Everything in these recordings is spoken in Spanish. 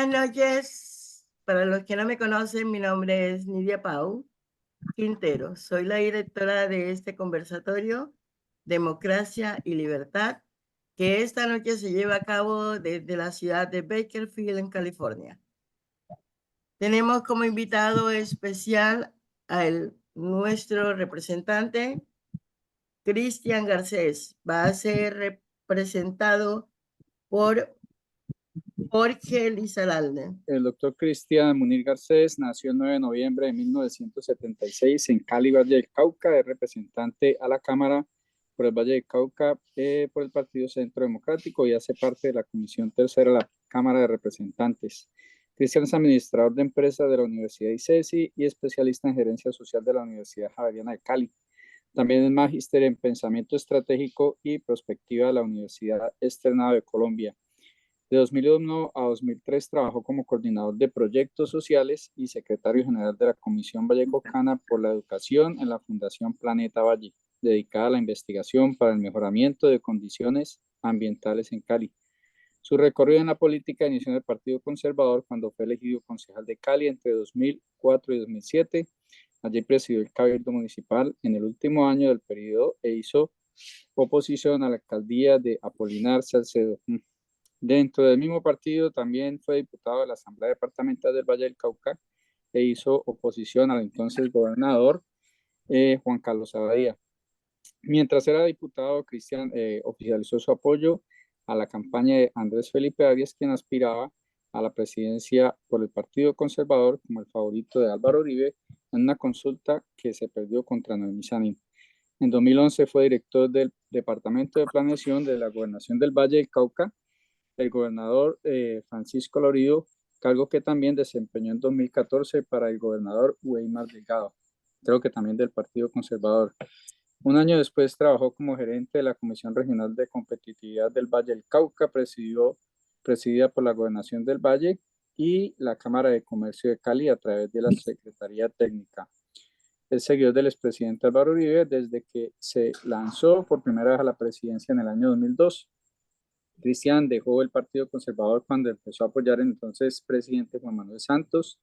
Buenas noches. Para los que no me conocen, mi nombre es Nidia Pau Quintero. Soy la directora de este conversatorio, Democracia y Libertad, que esta noche se lleva a cabo desde la ciudad de Bakersfield, en California. Tenemos como invitado especial a nuestro representante, Cristian Garcés. Va a ser representado por Jorge Lizaralde. El doctor Cristian Munir Garcés nació el 9 de noviembre de 1976 en Cali, Valle del Cauca. Es representante a la Cámara por el Valle del Cauca por el Partido Centro Democrático y hace parte de la Comisión Tercera de la Cámara de Representantes. Cristian es administrador de empresas de la Universidad ICESI y especialista en gerencia social de la Universidad Javeriana de Cali. También es magíster en pensamiento estratégico y prospectiva de la Universidad Externado de Colombia. De 2001 a 2003 trabajó como coordinador de proyectos sociales y secretario general de la Comisión Vallecaucana por la Educación en la Fundación Planeta Valle, dedicada a la investigación para el mejoramiento de condiciones ambientales en Cali. Su recorrido en la política inició en el Partido Conservador cuando fue elegido concejal de Cali entre 2004 y 2007. Allí presidió el Cabildo Municipal en el último año del periodo e hizo oposición a la alcaldía de Apolinar Salcedo. Dentro del mismo partido también fue diputado de la Asamblea Departamental del Valle del Cauca e hizo oposición al entonces gobernador Juan Carlos Abadía. Mientras era diputado, Cristian oficializó su apoyo a la campaña de Andrés Felipe Arias, quien aspiraba a la presidencia por el Partido Conservador como el favorito de Álvaro Uribe en una consulta que se perdió contra Noemí Sanín. En 2011 fue director del Departamento de Planeación de la Gobernación del Valle del Cauca el gobernador Francisco Lorido, cargo que también desempeñó en 2014 para el gobernador Weimar Delgado, creo que también del Partido Conservador. Un año después trabajó como gerente de la Comisión Regional de Competitividad del Valle del Cauca, presidida por la Gobernación del Valle y la Cámara de Comercio de Cali a través de la Secretaría Técnica. Es seguidor del expresidente Álvaro Uribe desde que se lanzó por primera vez a la presidencia en el año 2002. Cristian dejó el Partido Conservador cuando empezó a apoyar al entonces presidente Juan Manuel Santos.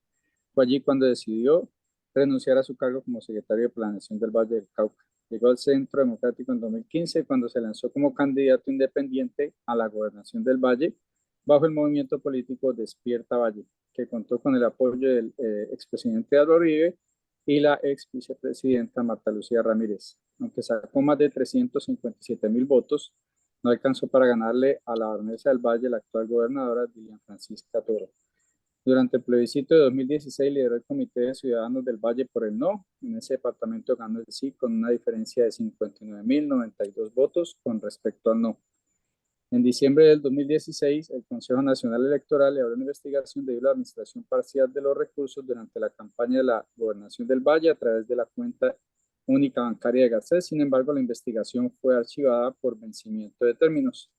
Fue allí cuando decidió renunciar a su cargo como secretario de Planeación del Valle del Cauca. Llegó al Centro Democrático en 2015 cuando se lanzó como candidato independiente a la gobernación del Valle bajo el movimiento político Despierta Valle, que contó con el apoyo del expresidente Álvaro Uribe y la ex vicepresidenta Marta Lucía Ramírez. Aunque sacó más de 357,000 votos, no alcanzó para ganarle a la baronesa del Valle, la actual gobernadora Dilian Francisca Toro. Durante el plebiscito de 2016 lideró el Comité de Ciudadanos del Valle por el no. En ese departamento ganó el sí con una diferencia de 59,092 votos con respecto al no. En diciembre del 2016, el Consejo Nacional Electoral le abrió una investigación debido a la administración parcial de los recursos durante la campaña de la gobernación del Valle a través de la cuenta única bancaria de Garcés. Sin embargo, la investigación fue archivada por vencimiento de términos.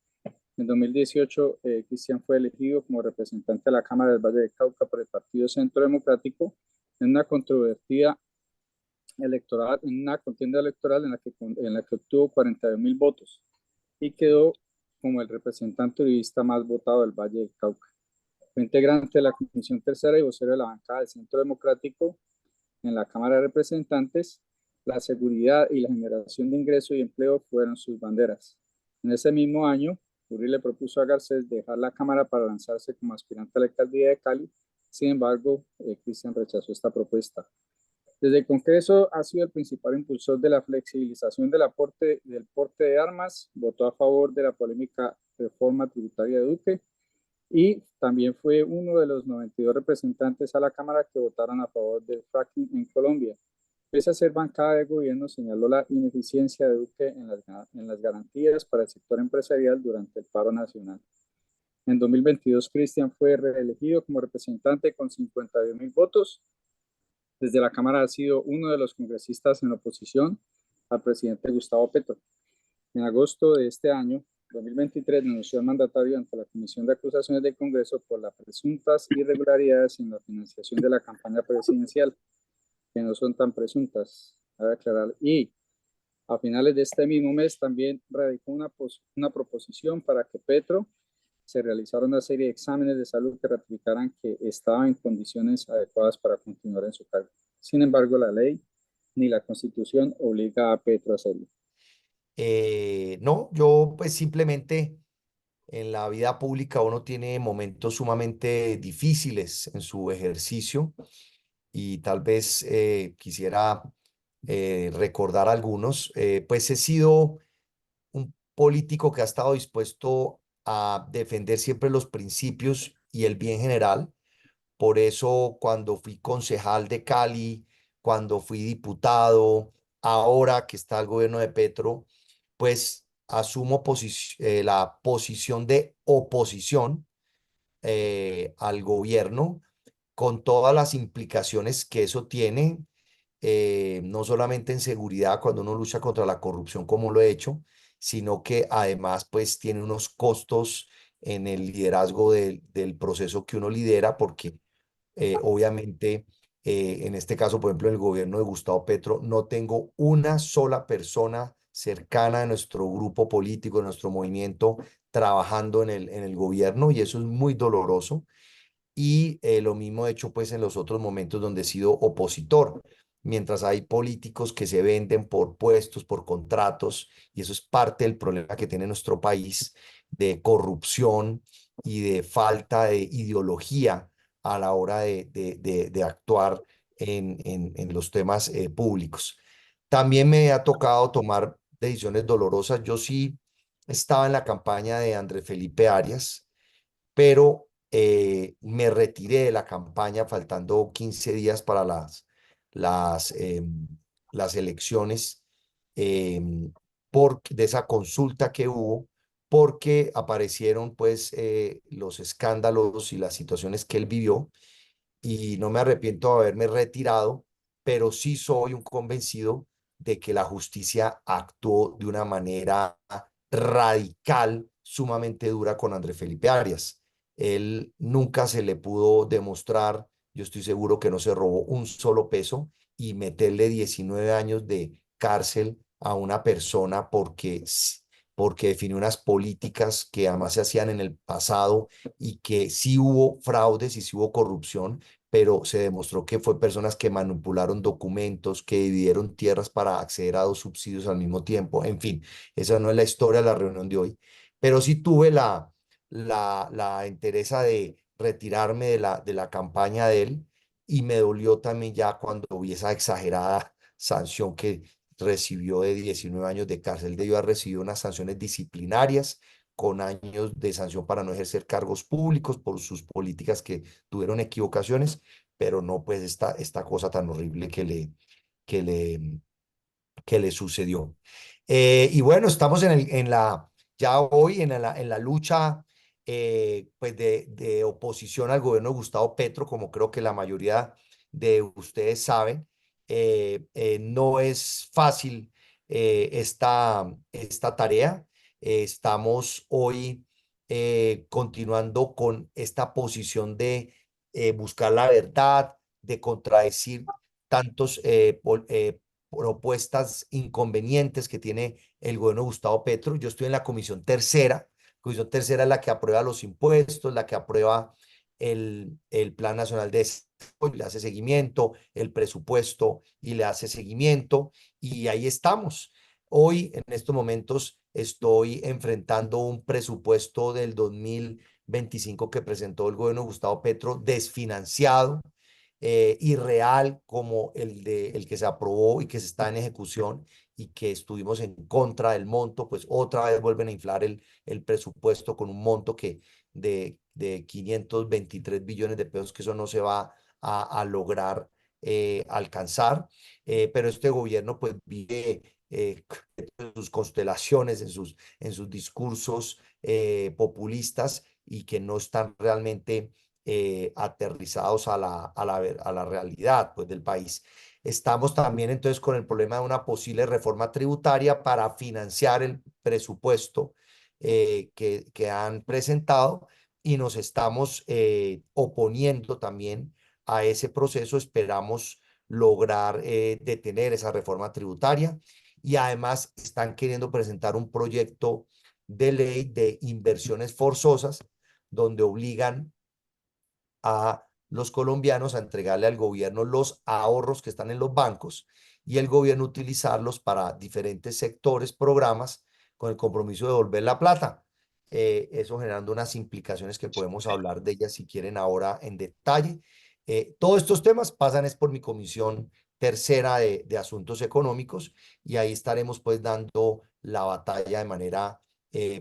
En 2018, Cristian fue elegido como representante de la Cámara del Valle del Cauca por el Partido Centro Democrático en una controvertida electoral, en una contienda electoral en la que obtuvo 42,000 votos y quedó como el representante uribista más votado del Valle del Cauca. Fue integrante de la Comisión Tercera y vocero de la bancada del Centro Democrático en la Cámara de Representantes. La seguridad y la generación de ingreso y empleo fueron sus banderas. En ese mismo año, Uribe le propuso a Garcés dejar la Cámara para lanzarse como aspirante a la alcaldía de Cali. Sin embargo, Cristian rechazó esta propuesta. Desde el Congreso ha sido el principal impulsor de la flexibilización del porte de armas, votó a favor de la polémica reforma tributaria de Duque y también fue uno de los 92 representantes a la Cámara que votaron a favor del fracking en Colombia. Pese a ser bancada de gobierno, señaló la ineficiencia de Duque en las garantías para el sector empresarial durante el paro nacional. En 2022, Cristian fue reelegido como representante con 52,000 votos. Desde la Cámara ha sido uno de los congresistas en oposición al presidente Gustavo Petro. En agosto de este año, 2023, denunció al mandatario ante la Comisión de Acusaciones del Congreso por las presuntas irregularidades en la financiación de la campaña presidencial, que no son tan presuntas, cabe aclarar. Y a finales de este mismo mes también radicó una proposición para que Petro se realizaron una serie de exámenes de salud que ratificaran que estaba en condiciones adecuadas para continuar en su cargo. Sin embargo, la ley ni la Constitución obliga a Petro a hacerlo. No, yo pues simplemente en la vida pública uno tiene momentos sumamente difíciles en su ejercicio y tal vez quisiera recordar algunos. Pues he sido un político que ha estado dispuesto a defender siempre los principios y el bien general. Por eso cuando fui concejal de Cali, cuando fui diputado, ahora que está el gobierno de Petro, pues asumo la posición de oposición al gobierno con todas las implicaciones que eso tiene, no solamente en seguridad cuando uno lucha contra la corrupción como lo he hecho, sino que además pues tiene unos costos en el liderazgo del proceso que uno lidera, porque obviamente en este caso, por ejemplo, en el gobierno de Gustavo Petro, no tengo una sola persona cercana a nuestro grupo político, de nuestro movimiento, trabajando en el gobierno, y eso es muy doloroso. Y lo mismo he hecho pues en los otros momentos donde he sido opositor, mientras hay políticos que se venden por puestos, por contratos, y eso es parte del problema que tiene nuestro país de corrupción y de falta de ideología a la hora de actuar en los temas públicos. También me ha tocado tomar decisiones dolorosas. Yo sí estaba en la campaña de Andrés Felipe Arias, pero me retiré de la campaña faltando 15 días para las, em, las elecciones, de esa consulta que hubo, porque aparecieron pues los escándalos y las situaciones que él vivió, y no me arrepiento de haberme retirado, pero sí soy un convencido de que la justicia actuó de una manera radical, sumamente dura con Andrés Felipe Arias. Él nunca se le pudo demostrar, yo estoy seguro que no se robó un solo peso, y meterle 19 años de cárcel a una persona porque definió unas políticas que además se hacían en el pasado, y que sí hubo fraudes y sí hubo corrupción, pero se demostró que fue personas que manipularon documentos, que dividieron tierras para acceder a dos subsidios al mismo tiempo. En fin, esa no es la historia de la reunión de hoy, pero sí tuve la entereza de retirarme de la campaña de él, y me dolió también ya cuando vi esa exagerada sanción que recibió de 19 años de cárcel. Debió haber recibido unas sanciones disciplinarias con años de sanción para no ejercer cargos públicos por sus políticas que tuvieron equivocaciones, pero no pues esta cosa tan horrible que le, que le sucedió. Y bueno, estamos ya hoy en la lucha pues de oposición al gobierno de Gustavo Petro, como creo que la mayoría de ustedes saben. No es fácil esta tarea. Estamos hoy continuando con esta posición de buscar la verdad, de contradecir tantos propuestas inconvenientes que tiene el gobierno de Gustavo Petro. Yo estoy en la comisión tercera. Comisión tercera es la que aprueba los impuestos, la que aprueba el Plan Nacional de Desarrollo, le hace seguimiento, el presupuesto y le hace seguimiento. Y ahí estamos. Hoy, en estos momentos, estoy enfrentando un presupuesto del 2025 que presentó el gobierno de Gustavo Petro, desfinanciado, irreal, como el que se aprobó y que se está en ejecución, y que estuvimos en contra del monto. Pues otra vez vuelven a inflar el presupuesto con un monto de 523 billones de pesos, que eso no se va a lograr alcanzar. Pero este gobierno pues vive en sus constelaciones, en sus discursos populistas, y que no están realmente aterrizados a la realidad pues, del país. Estamos también entonces con el problema de una posible reforma tributaria para financiar el presupuesto que han presentado, y nos estamos oponiendo también a ese proceso. Esperamos lograr detener esa reforma tributaria, y además están queriendo presentar un proyecto de ley de inversiones forzosas donde obligan a los colombianos a entregarle al gobierno los ahorros que están en los bancos y el gobierno utilizarlos para diferentes sectores, programas, con el compromiso de devolver la plata. Eso generando unas implicaciones que podemos hablar de ellas si quieren ahora en detalle. Todos estos temas pasan es por mi comisión tercera de Asuntos Económicos y ahí estaremos pues dando la batalla de manera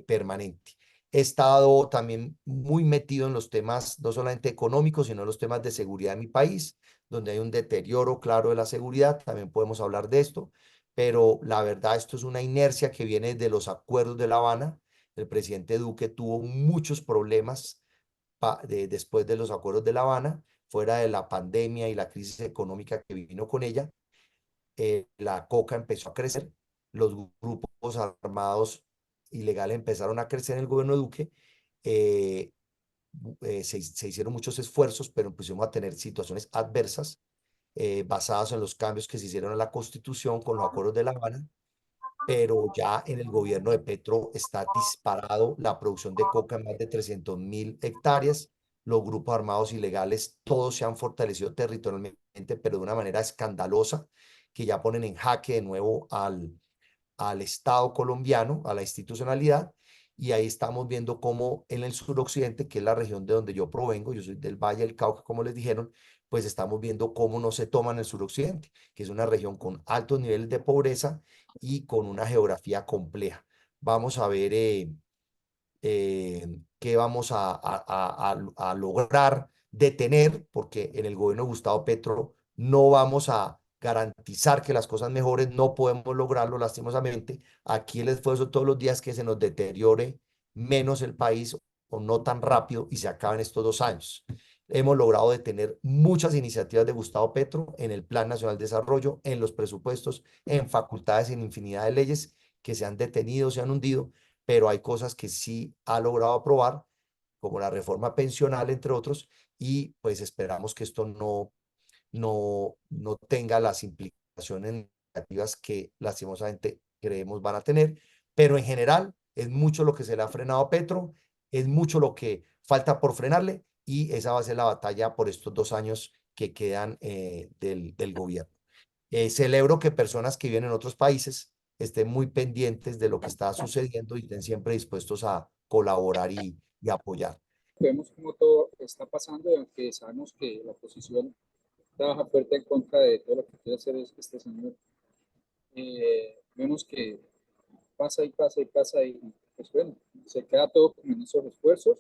permanente. He estado también muy metido en los temas no solamente económicos, sino en los temas de seguridad de mi país, donde hay un deterioro claro de la seguridad. También podemos hablar de esto, pero la verdad esto es una inercia que viene de los acuerdos de La Habana. El presidente Duque tuvo muchos problemas después de los acuerdos de La Habana, fuera de la pandemia y la crisis económica que vino con ella. La coca empezó a crecer, los grupos armados ilegales empezaron a crecer en el gobierno de Duque, eh, se hicieron muchos esfuerzos, pero empezamos a tener situaciones adversas basadas en los cambios que se hicieron a la Constitución con los acuerdos de La Habana, pero ya en el gobierno de Petro está disparado la producción de coca en más de 300.000 hectáreas. Los grupos armados ilegales todos se han fortalecido territorialmente, pero de una manera escandalosa, que ya ponen en jaque de nuevo al Estado colombiano, a la institucionalidad, y ahí estamos viendo cómo en el suroccidente, que es la región de donde yo provengo, yo soy del Valle del Cauca, como les dijeron, pues estamos viendo cómo no se toma en el suroccidente, que es una región con altos niveles de pobreza y con una geografía compleja. Vamos a ver qué vamos a lograr detener, porque en el gobierno de Gustavo Petro no vamos a garantizar que las cosas mejoren, no podemos lograrlo lastimosamente. Aquí el esfuerzo todos los días que se nos deteriore menos el país o no tan rápido y se acaben estos 2 años. Hemos logrado detener muchas iniciativas de Gustavo Petro en el Plan Nacional de Desarrollo, en los presupuestos, en facultades, en infinidad de leyes que se han detenido, se han hundido, pero hay cosas que sí ha logrado aprobar, como la reforma pensional, entre otros, y pues esperamos que esto no tenga las implicaciones negativas que lastimosamente creemos van a tener, pero en general es mucho lo que se le ha frenado a Petro, es mucho lo que falta por frenarle y esa va a ser la batalla por estos 2 años que quedan del gobierno. Celebro que personas que viven en otros países estén muy pendientes de lo que está sucediendo y estén siempre dispuestos a colaborar y apoyar. Vemos cómo todo está pasando y aunque sabemos que la oposición trabaja fuerte en contra de todo lo que quiere hacer este señor, vemos que pasa y pasa y pasa y pues bueno, se queda todo como en esos esfuerzos.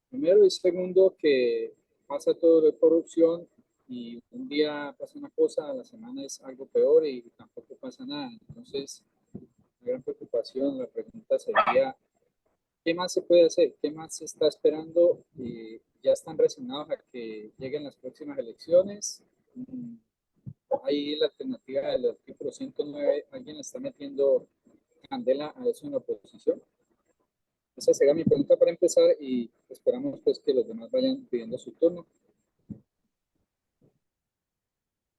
Primero y segundo, que pasa todo de corrupción y un día pasa una cosa, a la semana es algo peor y tampoco pasa nada. Entonces, la gran preocupación, la pregunta sería, ¿qué más se puede hacer? ¿Qué más se está esperando? ¿Ya están resignados a que lleguen las próximas elecciones? Hay la alternativa del artículo 109. ¿Alguien está metiendo candela a eso en la oposición? Esa sería mi pregunta para empezar y esperamos pues que los demás vayan pidiendo su turno.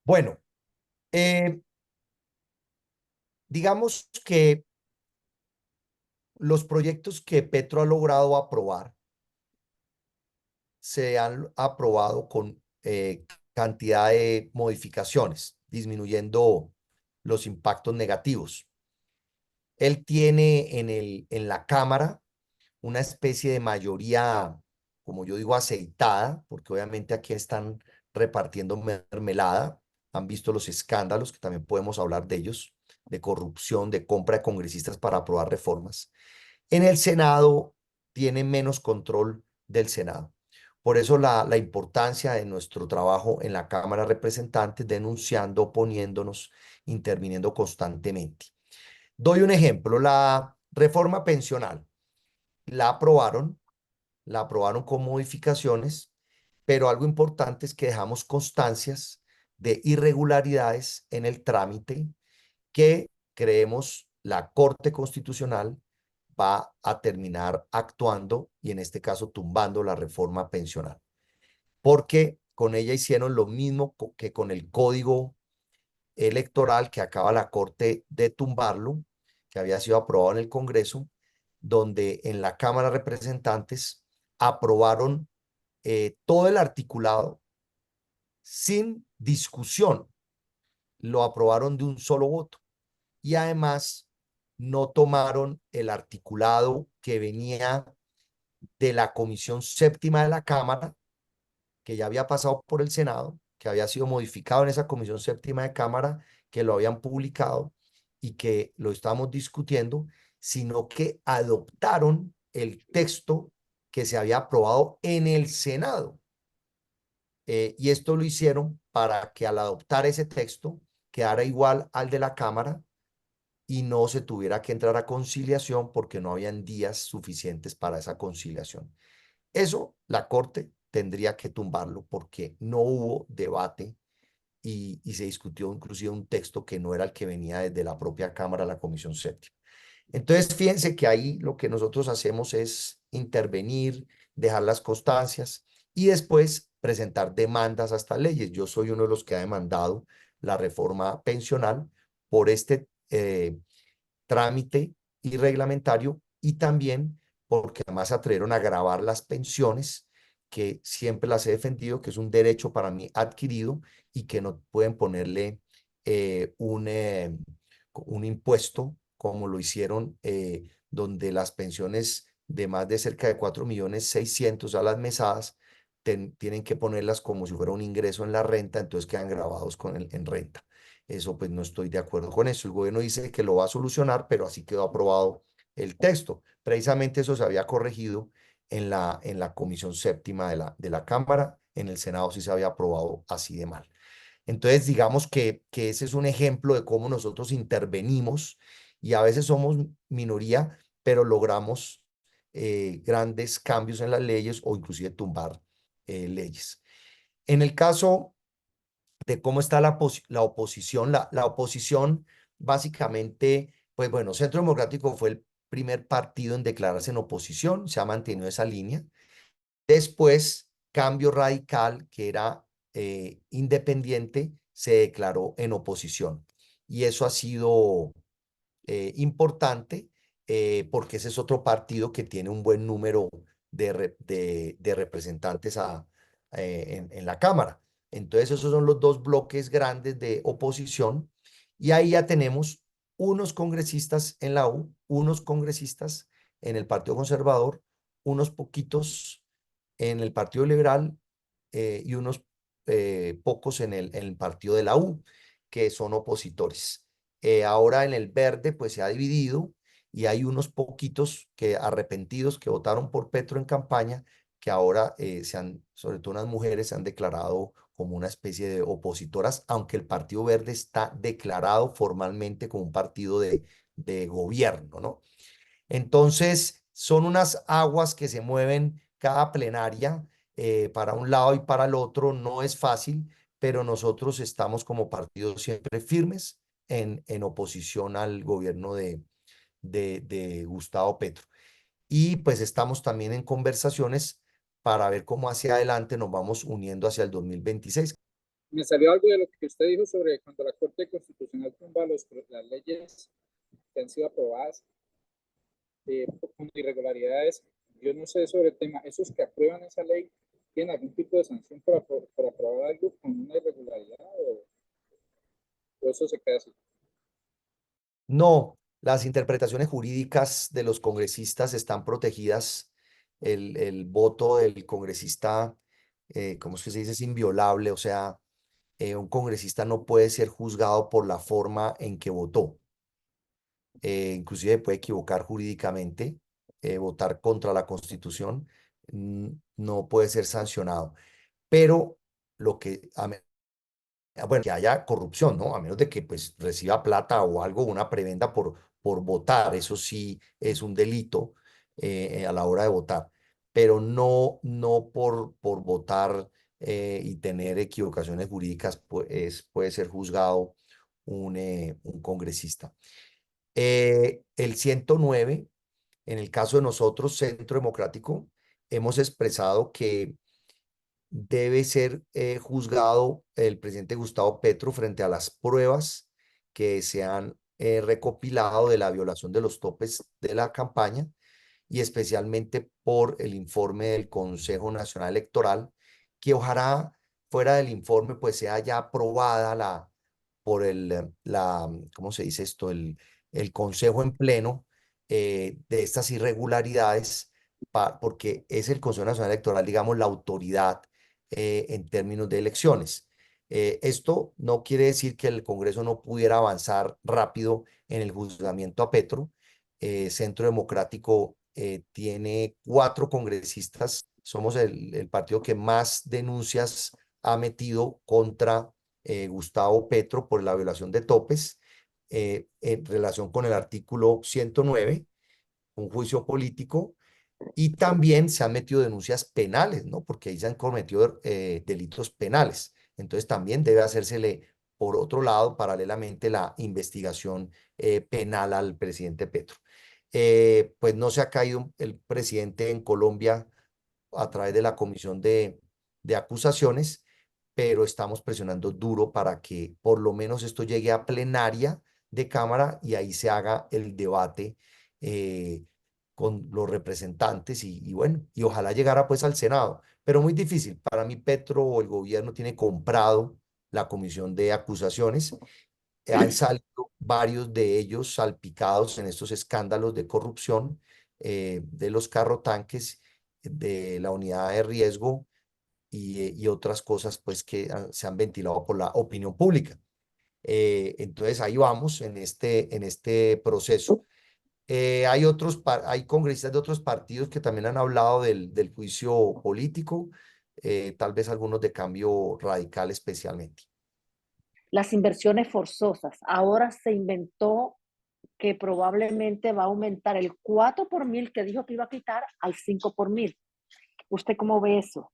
Bueno, digamos que los proyectos que Petro ha logrado aprobar se han aprobado con cantidad de modificaciones, disminuyendo los impactos negativos. Él tiene en la Cámara una especie de mayoría, como yo digo, aceitada, porque obviamente aquí están repartiendo mermelada. Han visto los escándalos, que también podemos hablar de ellos, de corrupción, de compra de congresistas para aprobar reformas. En el Senado tiene menos control del Senado. Por eso la importancia de nuestro trabajo en la Cámara de Representantes, denunciando, oponiéndonos, interviniendo constantemente. Doy un ejemplo, la reforma pensional la aprobaron, la aprobaron con modificaciones, pero algo importante es que dejamos constancias de irregularidades en el trámite que creemos la Corte Constitucional va a terminar actuando y en este caso tumbando la reforma pensional, porque con ella hicieron lo mismo que con el Código Electoral que acaba la Corte de tumbarlo, que había sido aprobado en el Congreso, donde en la Cámara de Representantes aprobaron todo el articulado sin discusión, lo aprobaron de un solo voto. Y además no tomaron el articulado que venía de la Comisión Séptima de la Cámara, que ya había pasado por el Senado, que había sido modificado en esa Comisión Séptima de Cámara, que lo habían publicado y que lo estamos discutiendo, sino que adoptaron el texto que se había aprobado en el Senado. Y esto lo hicieron para que al adoptar ese texto quedara igual al de la Cámara y no se tuviera que entrar a conciliación porque no habían días suficientes para esa conciliación. Eso la Corte tendría que tumbarlo porque no hubo debate y se discutió inclusive un texto que no era el que venía desde la propia Cámara, la Comisión Séptima. Entonces, fíjense que ahí lo que nosotros hacemos es intervenir, dejar las constancias y después presentar demandas hasta leyes. Yo soy uno de los que ha demandado la reforma pensional por este trámite irreglamentario y también porque además se atrevieron a gravar las pensiones, que siempre las he defendido, que es un derecho para mí adquirido y que no pueden ponerle un impuesto como lo hicieron, donde las pensiones de más de cerca de 4.600.000 a las mesadas tienen que ponerlas como si fuera un ingreso en la renta, entonces quedan grabados en renta. Eso pues no estoy de acuerdo con eso. El gobierno dice que lo va a solucionar, pero así quedó aprobado el texto. Precisamente eso se había corregido en la Comisión Séptima de la Cámara. En el Senado sí se había aprobado así de mal. Entonces, digamos que ese es un ejemplo de cómo nosotros intervenimos y a veces somos minoría, pero logramos grandes cambios en las leyes o inclusive tumbar leyes. En el caso de cómo está la oposición, la oposición básicamente, pues bueno, Centro Democrático fue el primer partido en declararse en oposición, se ha mantenido esa línea. Después, Cambio Radical, que era independiente, se declaró en oposición. Y eso ha sido importante porque ese es otro partido que tiene un buen número de representantes en la Cámara. Entonces, esos son los dos bloques grandes de oposición. Y ahí ya tenemos unos congresistas en la U, unos congresistas en el Partido Conservador, unos poquitos en el Partido Liberal y unos pocos en el partido de la U, que son opositores. Ahora en el verde pues se ha dividido y hay unos poquitos que arrepentidos que votaron por Petro en campaña, que ahora sobre todo unas mujeres, se han declarado como una especie de opositoras, aunque el Partido Verde está declarado formalmente como un partido de gobierno, ¿no? Entonces, son unas aguas que se mueven cada plenaria para un lado y para el otro. No es fácil, pero nosotros estamos como partido siempre firmes en oposición al gobierno de Gustavo Petro. Y pues estamos también en conversaciones para ver cómo hacia adelante nos vamos uniendo hacia el 2026. Me salió algo de lo que usted dijo sobre cuando la Corte Constitucional tumba las leyes que han sido aprobadas con irregularidades. Yo no sé sobre el tema, esos que aprueban esa ley, ¿tienen algún tipo de sanción por aprobar algo con una irregularidad o eso se queda así? No, las interpretaciones jurídicas de los congresistas están protegidas. El voto del congresista, ¿cómo es que se dice? Es inviolable. O sea, un congresista no puede ser juzgado por la forma en que votó. Inclusive puede equivocar jurídicamente, votar contra la Constitución, no puede ser sancionado. Pero lo que, bueno, que haya corrupción, ¿no? A menos de que pues reciba plata o algo, una prebenda por votar, eso sí es un delito a la hora de votar, pero no por votar y tener equivocaciones jurídicas, pues, puede ser juzgado un congresista. El 109, en el caso de nosotros, Centro Democrático, hemos expresado que debe ser juzgado el presidente Gustavo Petro frente a las pruebas que se han recopilado de la violación de los topes de la campaña y especialmente por el informe del Consejo Nacional Electoral, que ojalá fuera del informe pues sea ya aprobada por ¿cómo se dice esto? El Consejo en pleno de estas irregularidades, porque es el Consejo Nacional Electoral, digamos, la autoridad en términos de elecciones. Esto no quiere decir que el Congreso no pudiera avanzar rápido en el juzgamiento a Petro. Centro Democrático tiene 4 congresistas. Somos el partido que más denuncias ha metido contra Gustavo Petro por la violación de topes en relación con el artículo 109, un juicio político, y también se han metido denuncias penales, ¿no? Porque ahí se han cometido delitos penales. Entonces también debe hacérsele, por otro lado, paralelamente, la investigación penal al presidente Petro. Pues no se ha caído el presidente en Colombia a través de la comisión de acusaciones, pero estamos presionando duro para que por lo menos esto llegue a plenaria de Cámara y ahí se haga el debate con los representantes y bueno, y ojalá llegara pues al Senado, pero muy difícil. Para mí Petro o el gobierno tiene comprado la comisión de acusaciones. Han salido varios de ellos salpicados en estos escándalos de corrupción de los carrotanques, de la unidad de riesgo y otras cosas pues que se han ventilado por la opinión pública. Entonces ahí vamos en este proceso. Hay congresistas de otros partidos que también han hablado del juicio político, tal vez algunos de cambio radical especialmente. Las inversiones forzosas. Ahora se inventó que probablemente va a aumentar el 4 por mil que dijo que iba a quitar al 5 por mil. ¿Usted cómo ve eso?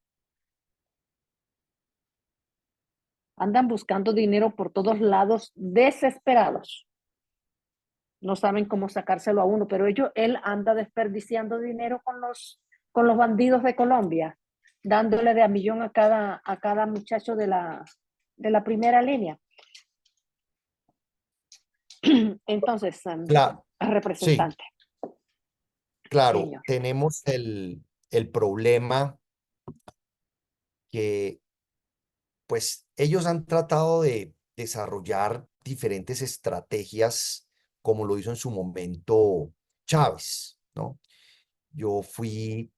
Andan buscando dinero por todos lados, desesperados. No saben cómo sacárselo a uno, pero él anda desperdiciando dinero con los bandidos de Colombia, dándole de a millón a cada muchacho de la primera línea. Entonces, Claro, sí, representante. claro, Señor. tenemos el problema que pues ellos han tratado de desarrollar diferentes estrategias como lo hizo en su momento Chávez, ¿no? Yo fui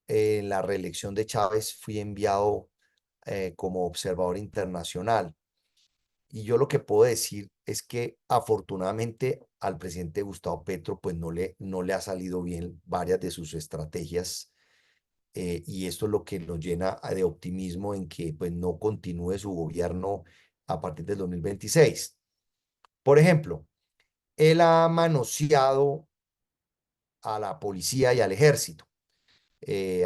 en la reelección de Chávez, fui enviado como observador internacional. Y yo lo que puedo decir es que afortunadamente al presidente Gustavo Petro pues no le ha salido bien varias de sus estrategias y esto es lo que nos llena de optimismo en que pues no continúe su gobierno a partir del 2026. Por ejemplo, él ha manoseado a la policía y al ejército,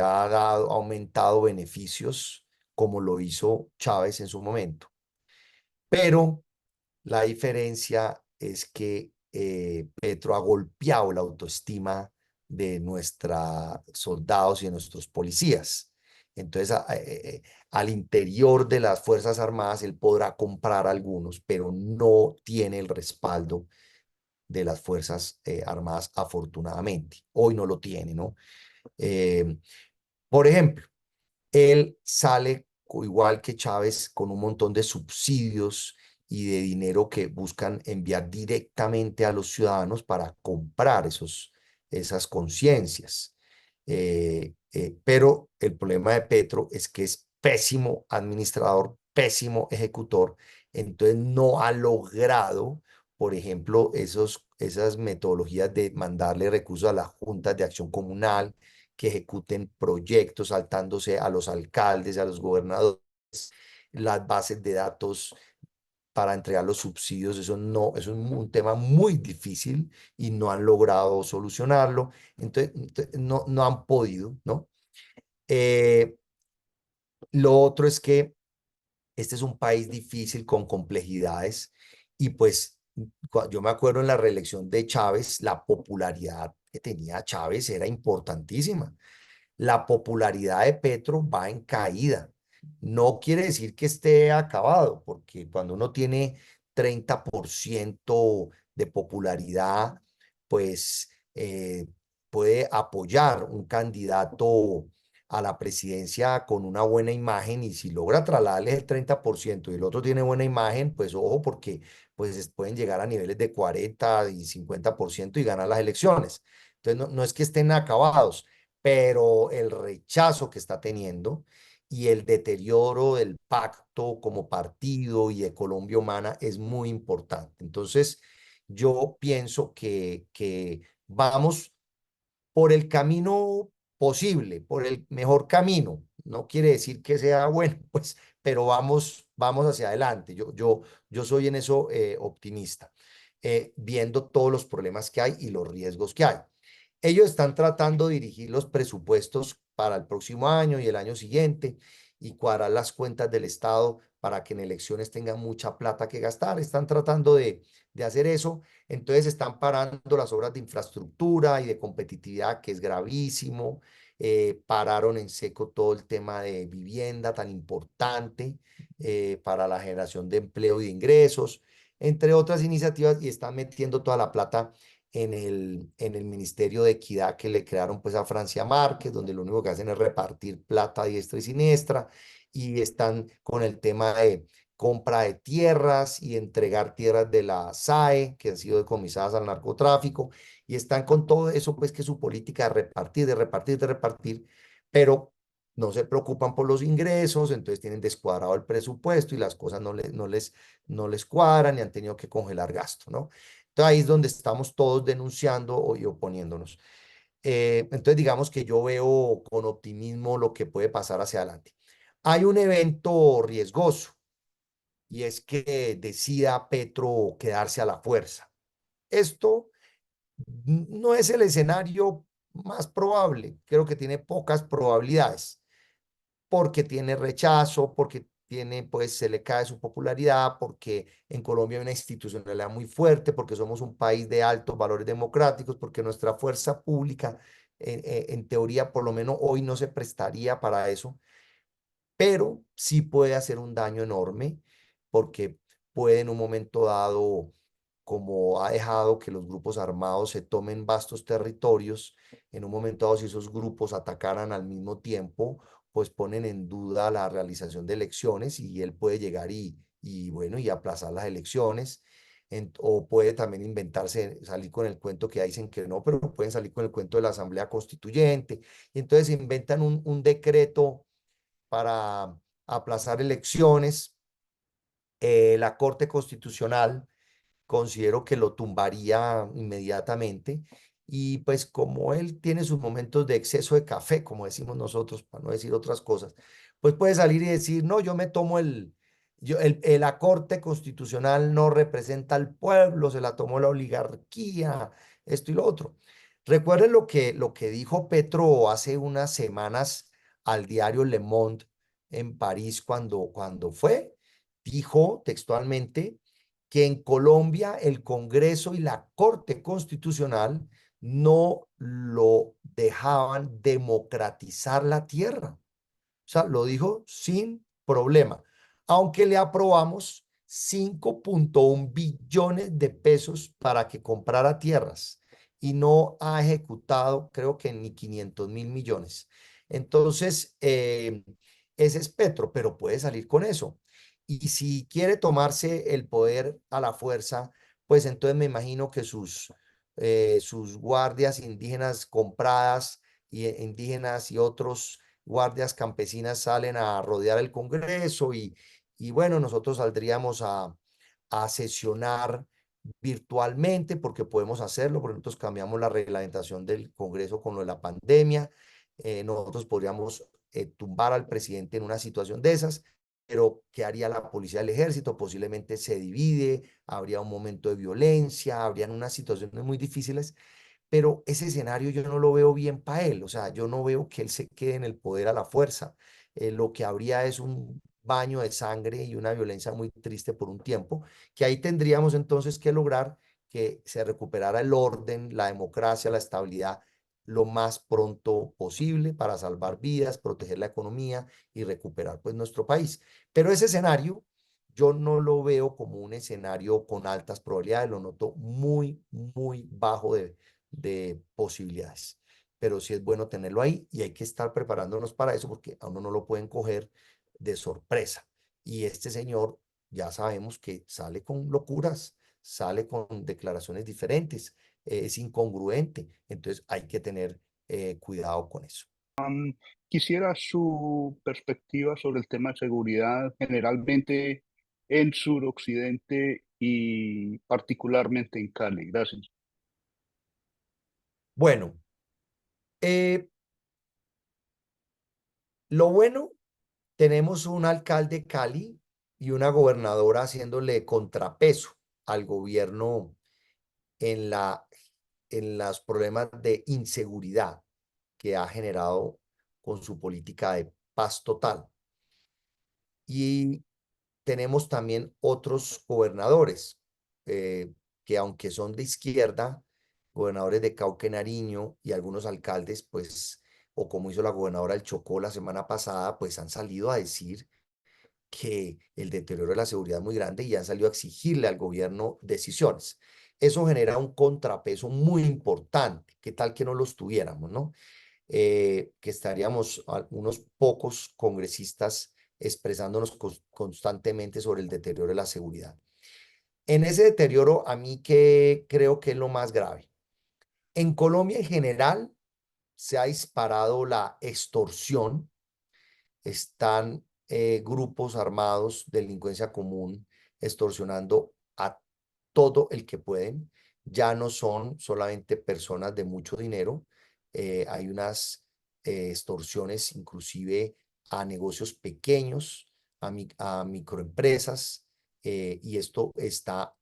ha aumentado beneficios como lo hizo Chávez en su momento, pero la diferencia es que Petro ha golpeado la autoestima de nuestros soldados y de nuestros policías. Entonces, al interior de las Fuerzas Armadas, él podrá comprar algunos, pero no tiene el respaldo de las Fuerzas Armadas, afortunadamente. Hoy no lo tiene, ¿no? Eh, por ejemplo, él sale igual que Chávez con un montón de subsidios y de dinero que buscan enviar directamente a los ciudadanos para comprar esas conciencias. Pero el problema de Petro es que es pésimo administrador, pésimo ejecutor, entonces no ha logrado, por ejemplo, esas metodologías de mandarle recursos a las juntas de acción comunal, que ejecuten proyectos saltándose a los alcaldes, a los gobernadores, las bases de datos para entregar los subsidios. Eso no, es un tema muy difícil y no han logrado solucionarlo. Entonces, no han podido, ¿no? Lo otro es que este es un país difícil con complejidades y pues yo me acuerdo en la reelección de Chávez, la popularidad que tenía Chávez era importantísima. La popularidad de Petro va en caída. No quiere decir que esté acabado, porque cuando uno tiene 30% de popularidad, pues puede apoyar un candidato a la presidencia con una buena imagen, y si logra trasladarles el 30% y el otro tiene buena imagen, pues ojo, porque pues pueden llegar a niveles de 40 y 50% y ganar las elecciones. Entonces no es que estén acabados, pero el rechazo que está teniendo y el deterioro del pacto como partido y de Colombia Humana es muy importante. Entonces, yo pienso que vamos por el camino posible, por el mejor camino. No quiere decir que sea bueno, pues, pero vamos hacia adelante. Yo soy en eso optimista, viendo todos los problemas que hay y los riesgos que hay. Ellos están tratando de dirigir los presupuestos para el próximo año y el año siguiente y cuadrar las cuentas del Estado para que en elecciones tengan mucha plata que gastar. Están tratando de hacer eso. Entonces están parando las obras de infraestructura y de competitividad, que es gravísimo. Pararon en seco todo el tema de vivienda tan importante para la generación de empleo y de ingresos, entre otras iniciativas, y están metiendo toda la plata en el Ministerio de Equidad que le crearon pues a Francia Márquez, donde lo único que hacen es repartir plata a diestra y siniestra, y están con el tema de compra de tierras y entregar tierras de la SAE que han sido decomisadas al narcotráfico, y están con todo eso, pues que su política de repartir, de repartir, de repartir, pero no se preocupan por los ingresos. Entonces tienen descuadrado el presupuesto y las cosas no les cuadran y han tenido que congelar gasto, ¿no? Entonces ahí es donde estamos todos denunciando y oponiéndonos. Entonces digamos que yo veo con optimismo lo que puede pasar hacia adelante. Hay un evento riesgoso, y es que decida Petro quedarse a la fuerza. Esto no es el escenario más probable, creo que tiene pocas probabilidades, porque tiene rechazo, porque pues se le cae su popularidad, porque en Colombia hay una institucionalidad muy fuerte, porque somos un país de altos valores democráticos, porque nuestra fuerza pública, en teoría, por lo menos hoy no se prestaría para eso, pero sí puede hacer un daño enorme, porque puede en un momento dado, como ha dejado que los grupos armados se tomen vastos territorios, en un momento dado, si esos grupos atacaran al mismo tiempo, pues ponen en duda la realización de elecciones, y él puede llegar y bueno, y aplazar las elecciones. O puede también inventarse, salir con el cuento que dicen que no, pero pueden salir con el cuento de la Asamblea Constituyente, y entonces inventan un decreto para aplazar elecciones. La Corte Constitucional considero que lo tumbaría inmediatamente, y pues como él tiene sus momentos de exceso de café, como decimos nosotros, para no decir otras cosas, pues puede salir y decir, no, yo me tomo la Corte Constitucional no representa al pueblo, se la tomó la oligarquía, esto y lo otro. Recuerden lo que dijo Petro hace unas semanas al diario Le Monde en París, cuando fue. Dijo textualmente que en Colombia el Congreso y la Corte Constitucional no lo dejaban democratizar la tierra. O sea, lo dijo sin problema, aunque le aprobamos 5.1 billones de pesos para que comprara tierras, y no ha ejecutado, creo que ni 500.000 millones. Entonces, ese es Petro, pero puede salir con eso. Y si quiere tomarse el poder a la fuerza, pues entonces me imagino que sus guardias indígenas compradas, indígenas y otros guardias campesinas, salen a rodear el Congreso, y bueno, nosotros saldríamos a sesionar virtualmente, porque podemos hacerlo, porque nosotros cambiamos la reglamentación del Congreso con lo de la pandemia. Nosotros podríamos tumbar al presidente en una situación de esas, pero ¿qué haría la policía del ejército? Posiblemente se divide, habría un momento de violencia, habrían unas situaciones muy difíciles, pero ese escenario yo no lo veo bien para él. O sea, yo no veo que él se quede en el poder a la fuerza. Lo que habría es un baño de sangre y una violencia muy triste por un tiempo, que ahí tendríamos entonces que lograr que se recuperara el orden, la democracia, la estabilidad lo más pronto posible, para salvar vidas, proteger la economía y recuperar pues nuestro país. Pero ese escenario yo no lo veo como un escenario con altas probabilidades, lo noto muy, muy bajo de posibilidades. pero sí es bueno tenerlo ahí y hay que estar preparándonos para eso porque a uno no lo pueden coger de sorpresa. Y este señor ya sabemos que sale con locuras, sale con declaraciones diferentes, es incongruente, entonces hay que tener cuidado con eso. Quisiera su perspectiva sobre el tema de seguridad generalmente en suroccidente y particularmente en Cali. Gracias. Bueno, lo bueno, tenemos un alcalde Cali y una gobernadora haciéndole contrapeso al gobierno en los problemas de inseguridad que ha generado con su política de paz total. Y tenemos también otros gobernadores que aunque son de izquierda, gobernadores de Cauca y Nariño y algunos alcaldes, pues, o como hizo la gobernadora del Chocó la semana pasada, pues han salido a decir que el deterioro de la seguridad es muy grande y han salido a exigirle al gobierno decisiones. Eso genera un contrapeso muy importante. ¿Qué tal que no los tuviéramos, no? Que estaríamos unos pocos congresistas expresándonos constantemente sobre el deterioro de la seguridad. En ese deterioro, a mí que creo que es lo más grave. En Colombia en general se ha disparado la extorsión. Están grupos armados, delincuencia común, extorsionando a todo el que pueden. Ya no son solamente personas de mucho dinero, hay unas extorsiones inclusive a negocios pequeños, a microempresas, y esto está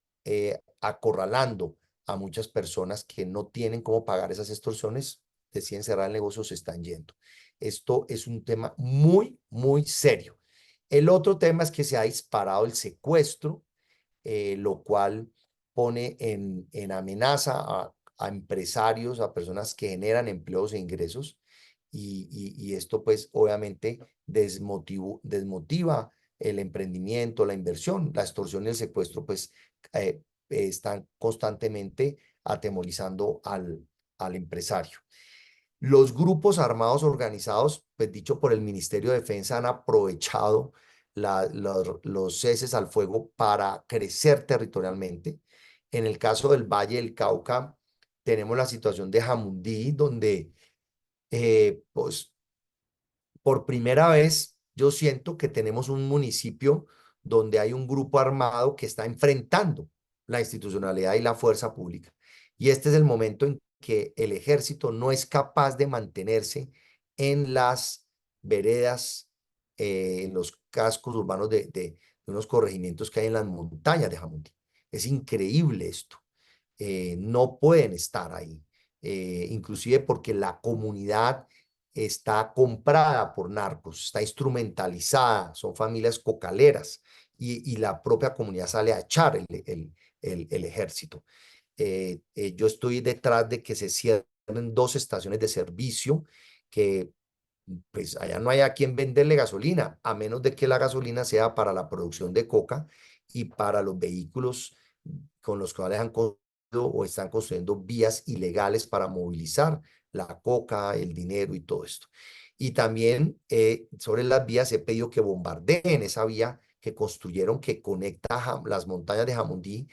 acorralando a muchas personas que no tienen cómo pagar esas extorsiones, deciden cerrar el negocio, se están yendo. Esto es un tema muy, muy serio. El otro tema es que se ha disparado el secuestro, lo cual pone en amenaza a empresarios, a personas que generan empleos e ingresos, y esto pues obviamente desmotiva el emprendimiento, la inversión. La extorsión y el secuestro pues están constantemente atemorizando al empresario. Los grupos armados organizados, pues dicho por el Ministerio de Defensa, han aprovechado los ceses al fuego para crecer territorialmente. En el caso del Valle del Cauca, tenemos la situación de Jamundí, donde pues por primera vez yo siento que tenemos un municipio donde hay un grupo armado que está enfrentando la institucionalidad y la fuerza pública. Y este es el momento en que el ejército no es capaz de mantenerse en las veredas, en los cascos urbanos de unos corregimientos que hay en las montañas de Jamundí. Es increíble esto. No pueden estar ahí, inclusive porque la comunidad está comprada por narcos, está instrumentalizada, son familias cocaleras y la propia comunidad sale a echar el ejército. Yo estoy detrás de que se cierren 2 estaciones de servicio que pues allá no hay a quien venderle gasolina, a menos de que la gasolina sea para la producción de coca y para los vehículos con los cuales han construido o están construyendo vías ilegales para movilizar la coca, el dinero y todo esto. Y también sobre las vías he pedido que bombardeen esa vía que construyeron que conecta las montañas de Jamundí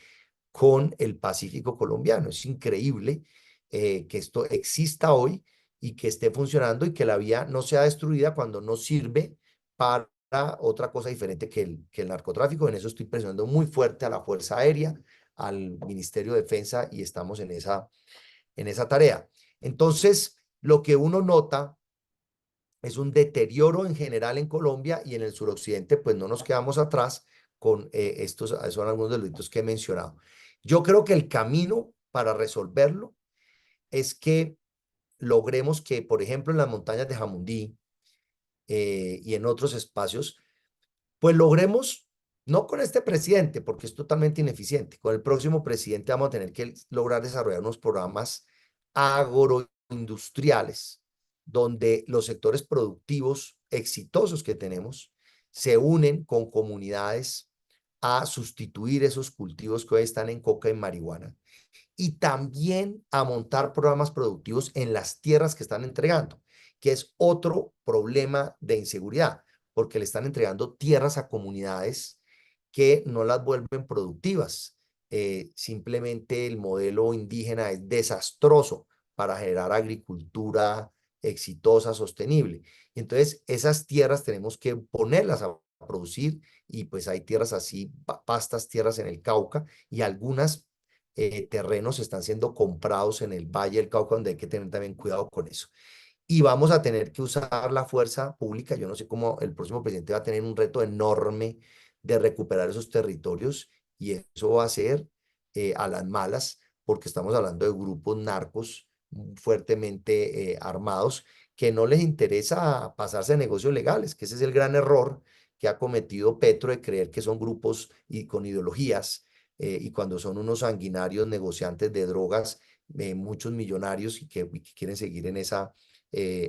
con el Pacífico colombiano. Es increíble que esto exista hoy y que esté funcionando y que la vía no sea destruida cuando no sirve para otra cosa diferente que el narcotráfico. En eso estoy presionando muy fuerte a la Fuerza Aérea, al Ministerio de Defensa y estamos en esa tarea. Entonces, lo que uno nota es un deterioro en general en Colombia y en el suroccidente, pues no nos quedamos atrás con estos, son algunos de los delitos que he mencionado. Yo creo que el camino para resolverlo es que logremos que, por ejemplo, en las montañas de Jamundí y en otros espacios, pues logremos, no con este presidente, porque es totalmente ineficiente, con el próximo presidente vamos a tener que lograr desarrollar unos programas agroindustriales, donde los sectores productivos exitosos que tenemos se unen con comunidades a sustituir esos cultivos que hoy están en coca y marihuana y también a montar programas productivos en las tierras que están entregando, que es otro problema de inseguridad, porque le están entregando tierras a comunidades que no las vuelven productivas. Simplemente el modelo indígena es desastroso para generar agricultura exitosa, sostenible. Entonces, esas tierras tenemos que ponerlas a producir y pues hay tierras así, vastas tierras en el Cauca y algunas terrenos están siendo comprados en el Valle del Cauca, donde hay que tener también cuidado con eso. Y vamos a tener que usar la fuerza pública. Yo no sé cómo el próximo presidente va a tener un reto enorme de recuperar esos territorios y eso va a ser a las malas, porque estamos hablando de grupos narcos fuertemente armados que no les interesa pasarse a negocios legales, que ese es el gran error que ha cometido Petro de creer que son grupos y con ideologías y cuando son unos sanguinarios negociantes de drogas, muchos millonarios y que quieren seguir en esa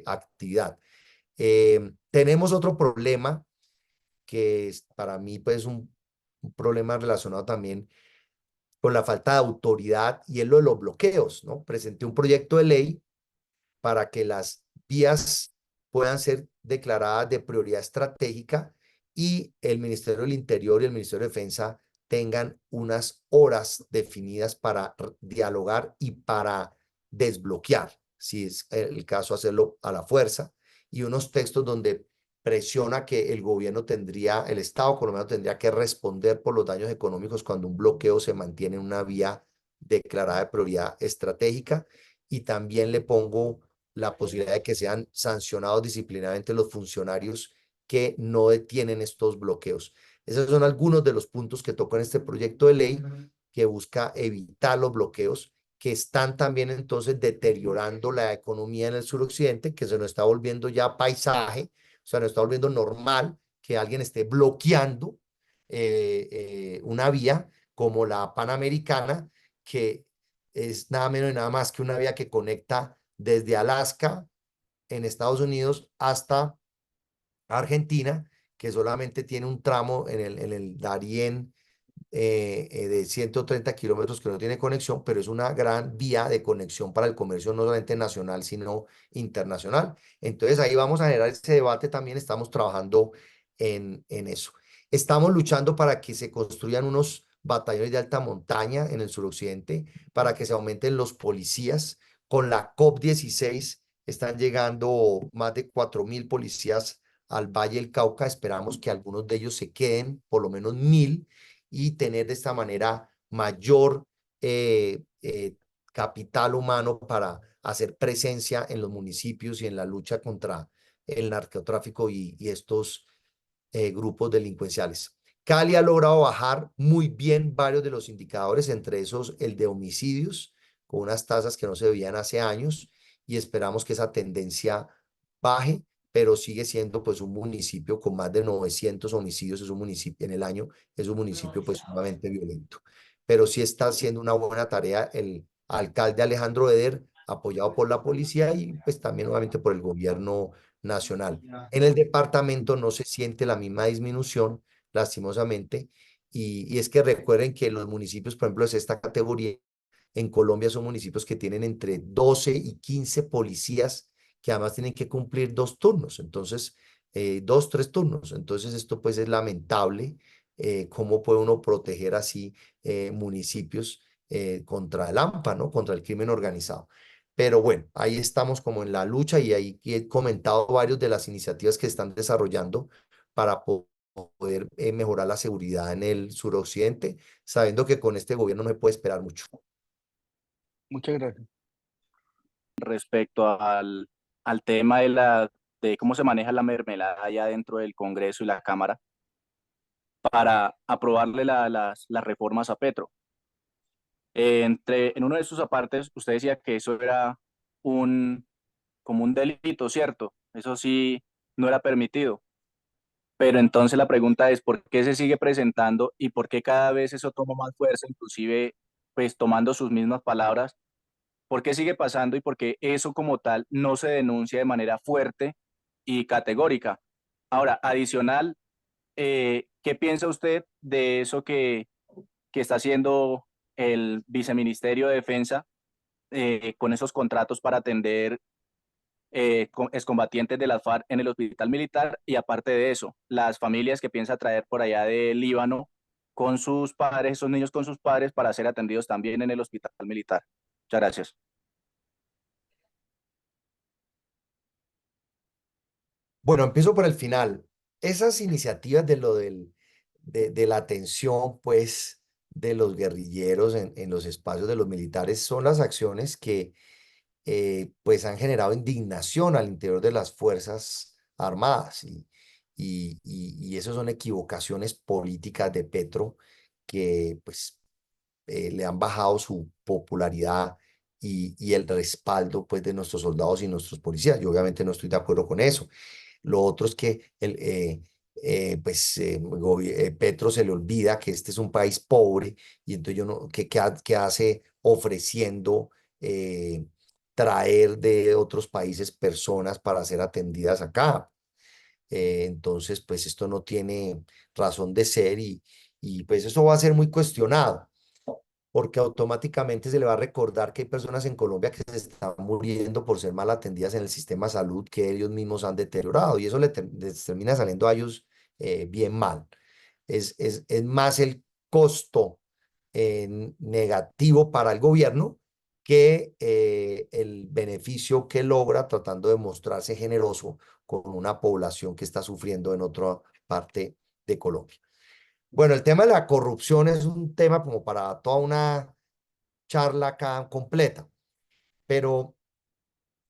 actividad. Tenemos otro problema que es, para mí pues un problema relacionado también con la falta de autoridad y es lo de los bloqueos, ¿no? Presenté un proyecto de ley para que las vías puedan ser declaradas de prioridad estratégica y el Ministerio del Interior y el Ministerio de Defensa tengan unas horas definidas para dialogar y para desbloquear, si es el caso, hacerlo a la fuerza, y unos textos donde presiona que el gobierno tendría, el Estado colombiano tendría que responder por los daños económicos cuando un bloqueo se mantiene en una vía declarada de prioridad estratégica. Y también le pongo la posibilidad de que sean sancionados disciplinariamente los funcionarios que no detienen estos bloqueos. Esos son algunos de los puntos que toco en este proyecto de ley que busca evitar los bloqueos que están también entonces deteriorando la economía en el suroccidente, que se nos está volviendo ya paisaje, o sea, nos está volviendo normal que alguien esté bloqueando una vía como la Panamericana, que es nada menos y nada más que una vía que conecta desde Alaska en Estados Unidos hasta Argentina, que solamente tiene un tramo en el Darién de 130 kilómetros que no tiene conexión, pero es una gran vía de conexión para el comercio no solamente nacional, sino internacional. Entonces ahí vamos a generar ese debate también, estamos trabajando en eso. Estamos luchando para que se construyan unos batallones de alta montaña en el suroccidente, para que se aumenten los policías. Con la COP16 están llegando más de 4.000 policías al Valle del Cauca. Esperamos que algunos de ellos se queden, por lo menos 1.000, y tener de esta manera mayor capital humano para hacer presencia en los municipios y en la lucha contra el narcotráfico y estos grupos delincuenciales. Cali ha logrado bajar muy bien varios de los indicadores, entre esos el de homicidios, con unas tasas que no se veían hace años, y esperamos que esa tendencia baje, pero sigue siendo pues un municipio con más de 900 homicidios, es un municipio en el año, es un municipio pues sumamente violento. Pero sí está haciendo una buena tarea el alcalde Alejandro Eder, apoyado por la policía y pues también obviamente por el gobierno nacional. En el departamento no se siente la misma disminución, lastimosamente, y es que recuerden que los municipios, por ejemplo, de esta categoría en Colombia son municipios que tienen entre 12 y 15 policías que además tienen que cumplir 2 turnos, entonces, 2, 3 turnos. Entonces, esto pues es lamentable, cómo puede uno proteger así municipios contra el AMPA, ¿no? Contra el crimen organizado. Pero bueno, ahí estamos como en la lucha y ahí he comentado varias de las iniciativas que están desarrollando para poder mejorar la seguridad en el suroccidente, sabiendo que con este gobierno no se puede esperar mucho. Muchas gracias. Respecto al tema de cómo se maneja la mermelada allá dentro del Congreso y la Cámara para aprobarle las reformas a Petro. En uno de sus apartes, usted decía que eso era como un delito, ¿cierto? Eso sí, no era permitido. Pero entonces la pregunta es, ¿por qué se sigue presentando y por qué cada vez eso toma más fuerza, inclusive pues tomando sus mismas palabras? ¿Por qué sigue pasando y por qué eso como tal no se denuncia de manera fuerte y categórica? Ahora, adicional, ¿qué piensa usted de eso que está haciendo el Viceministerio de Defensa con esos contratos para atender excombatientes de las FARC en el hospital militar, y aparte de eso, las familias que piensa traer por allá de Líbano con sus padres, esos niños con sus padres para ser atendidos también en el hospital militar. Muchas gracias. Bueno, empiezo por el final. Esas iniciativas de la atención, pues, de los guerrilleros en los espacios de los militares son las acciones que, pues, han generado indignación al interior de las Fuerzas Armadas. Y eso son equivocaciones políticas de Petro que, pues, le han bajado su popularidad y el respaldo, pues, de nuestros soldados y nuestros policías. Yo obviamente no estoy de acuerdo con eso. Lo otro es que Petro se le olvida que este es un país pobre y entonces yo no, que hace ofreciendo traer de otros países personas para ser atendidas acá. Entonces, pues esto no tiene razón de ser y pues eso va a ser muy cuestionado porque automáticamente se le va a recordar que hay personas en Colombia que se están muriendo por ser mal atendidas en el sistema de salud que ellos mismos han deteriorado y eso les termina saliendo a ellos bien mal. Es más el costo negativo para el gobierno que el beneficio que logra tratando de mostrarse generoso con una población que está sufriendo en otra parte de Colombia. Bueno, el tema de la corrupción es un tema como para toda una charla acá completa, pero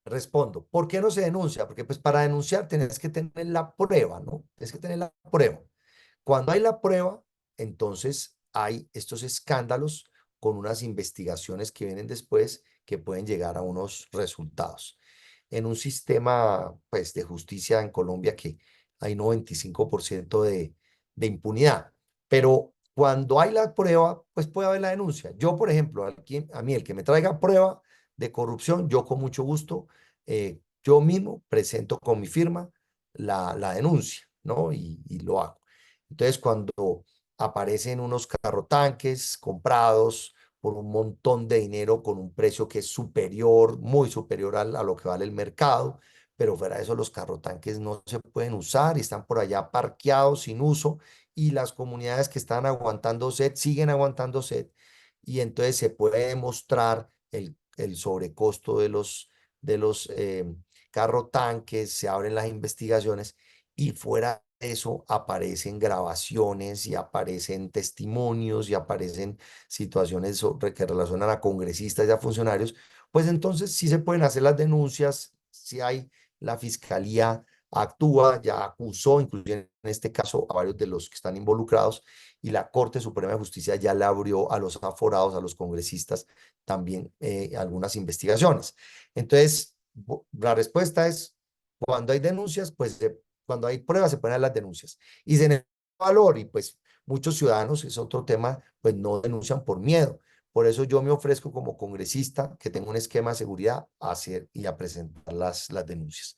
respondo, ¿por qué no se denuncia? Porque pues para denunciar tienes que tener la prueba, ¿no? Tienes que tener la prueba. Cuando hay la prueba, entonces hay estos escándalos con unas investigaciones que vienen después que pueden llegar a unos resultados. En un sistema pues de justicia en Colombia que hay 95% de impunidad, pero cuando hay la prueba, pues puede haber la denuncia. Yo, por ejemplo, a mí el que me traiga prueba de corrupción, yo con mucho gusto, yo mismo presento con mi firma la denuncia, ¿no? Y lo hago. Entonces, cuando aparecen unos carrotanques comprados por un montón de dinero con un precio que es superior, muy superior a lo que vale el mercado, pero fuera de eso los carrotanques no se pueden usar y están por allá parqueados sin uso y las comunidades que están aguantando sed siguen aguantando sed y entonces se puede demostrar el sobrecosto de los carrotanques, se abren las investigaciones y fuera de eso aparecen grabaciones y aparecen testimonios y aparecen situaciones que relacionan a congresistas y a funcionarios, pues entonces sí se pueden hacer las denuncias, si hay la fiscalía actúa, ya acusó, inclusive en este caso, a varios de los que están involucrados, y la Corte Suprema de Justicia ya le abrió a los aforados, a los congresistas, también algunas investigaciones. Entonces, la respuesta es, cuando hay denuncias, pues cuando hay pruebas se ponen las denuncias. Y se necesita valor, y pues muchos ciudadanos, es otro tema, pues no denuncian por miedo. Por eso yo me ofrezco como congresista, que tengo un esquema de seguridad, a hacer y a presentar las denuncias.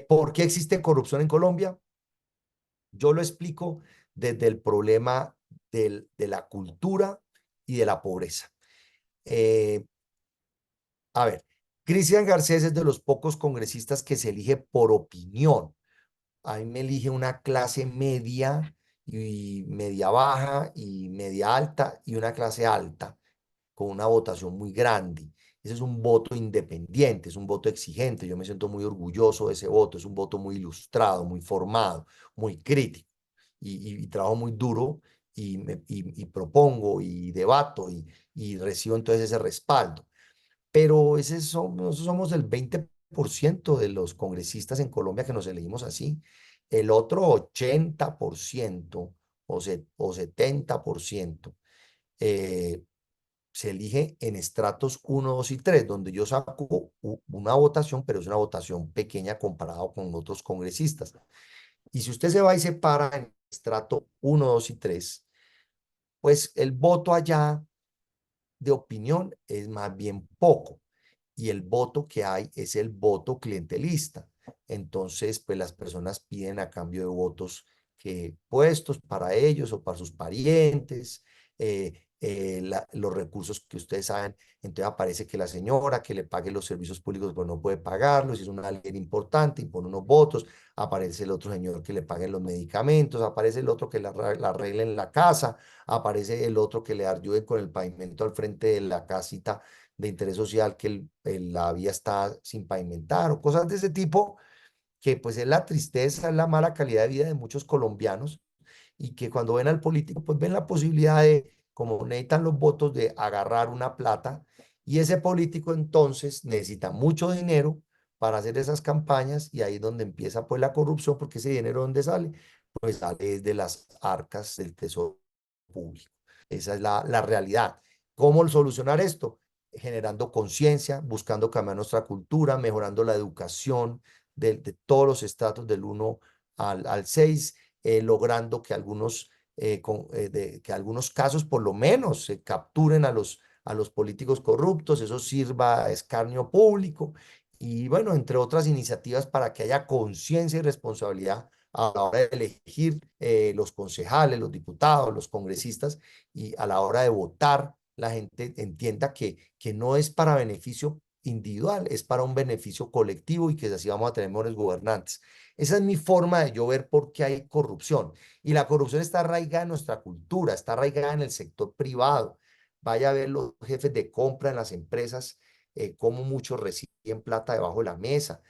¿Por qué existe corrupción en Colombia? Yo lo explico desde el problema de la cultura y de la pobreza. A ver, Cristian Garcés es de los pocos congresistas que se elige por opinión. A mí me elige una clase media y media baja y media alta y una clase alta con una votación muy grande. Ese es un voto independiente, es un voto exigente. Yo me siento muy orgulloso de ese voto. Es un voto muy ilustrado, muy formado, muy crítico. Y trabajo muy duro y propongo y debato y recibo entonces ese respaldo. Pero nosotros somos el 20% de los congresistas en Colombia que nos elegimos así. El otro 80% o 70% eh, se elige en estratos 1, 2 y 3, donde yo saco una votación, pero es una votación pequeña comparado con otros congresistas. Y si usted se va y se para en estrato 1, 2 y 3, pues el voto allá de opinión es más bien poco. Y el voto que hay es el voto clientelista. Entonces, pues las personas piden a cambio de votos que puestos para ellos o para sus parientes, los recursos que ustedes saben. Entonces aparece que la señora que le pague los servicios públicos pues no puede pagarlos, si es una alguien importante, impone unos votos, aparece el otro señor que le pague los medicamentos, aparece el otro que la arregle en la casa, aparece el otro que le ayude con el pavimento al frente de la casita de interés social que la vía está sin pavimentar o cosas de ese tipo, que pues es la tristeza, es la mala calidad de vida de muchos colombianos y que cuando ven al político pues ven la posibilidad de, como necesitan los votos, de agarrar una plata y ese político entonces necesita mucho dinero para hacer esas campañas y ahí es donde empieza pues la corrupción porque ese dinero ¿dónde sale? Pues sale de las arcas del tesoro público. Esa es la realidad. ¿Cómo solucionar esto? Generando conciencia, buscando cambiar nuestra cultura, mejorando la educación de todos los estratos del 1 al 6, logrando que que algunos casos por lo menos se capturen a los políticos corruptos, eso sirva a escarnio público y bueno, entre otras iniciativas para que haya conciencia y responsabilidad a la hora de elegir los concejales, los diputados, los congresistas y a la hora de votar, la gente entienda que no es para beneficio individual, es para un beneficio colectivo y que así vamos a tener mejores gobernantes. Esa es mi forma de yo ver por qué hay corrupción. Y la corrupción está arraigada en nuestra cultura, está arraigada en el sector privado. Vaya a ver los jefes de compra en las empresas, cómo muchos reciben plata debajo de la mesa,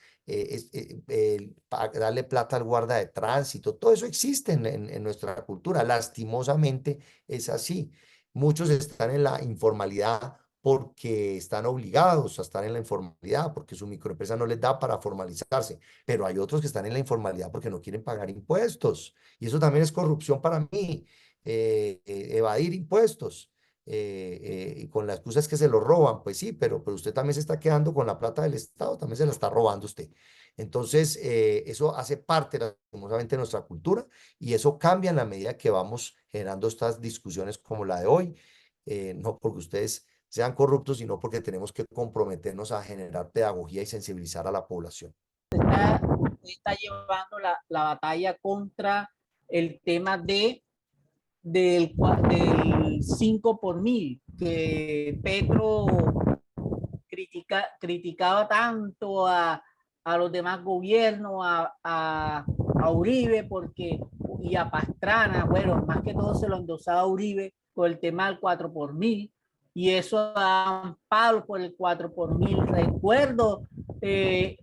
darle plata al guarda de tránsito, todo eso existe en nuestra cultura. Lastimosamente es así. Muchos están en la informalidad porque están obligados a estar en la informalidad, porque su microempresa no les da para formalizarse, pero hay otros que están en la informalidad porque no quieren pagar impuestos. Y eso también es corrupción para mí, evadir impuestos. Y con la excusa es que se lo roban, pues sí, pero usted también se está quedando con la plata del Estado, también se la está robando usted. Entonces, eso hace parte, lastimosamente, de nuestra cultura y eso cambia en la medida que vamos generando estas discusiones como la de hoy, no porque ustedes sean corruptos, sino porque tenemos que comprometernos a generar pedagogía y sensibilizar a la población. Está llevando la batalla contra el tema del 5 por mil, que Petro criticaba tanto a los demás gobiernos, a Uribe y a Pastrana, bueno, más que todo se lo endosaba a Uribe por el tema del 4 por mil, y eso daban palos por el 4 por mil. Recuerdo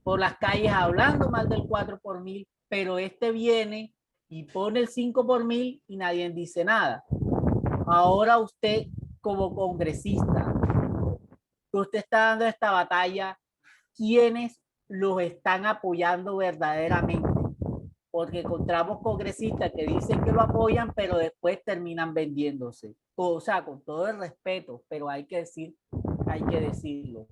por las calles hablando mal del 4 por mil, pero este viene y pone el 5 por mil y nadie dice nada. Ahora usted, como congresista, usted está dando esta batalla, ¿quiénes los están apoyando verdaderamente? Porque encontramos congresistas que dicen que lo apoyan, pero después terminan vendiéndose. O sea, con todo el respeto, pero hay que decirlo.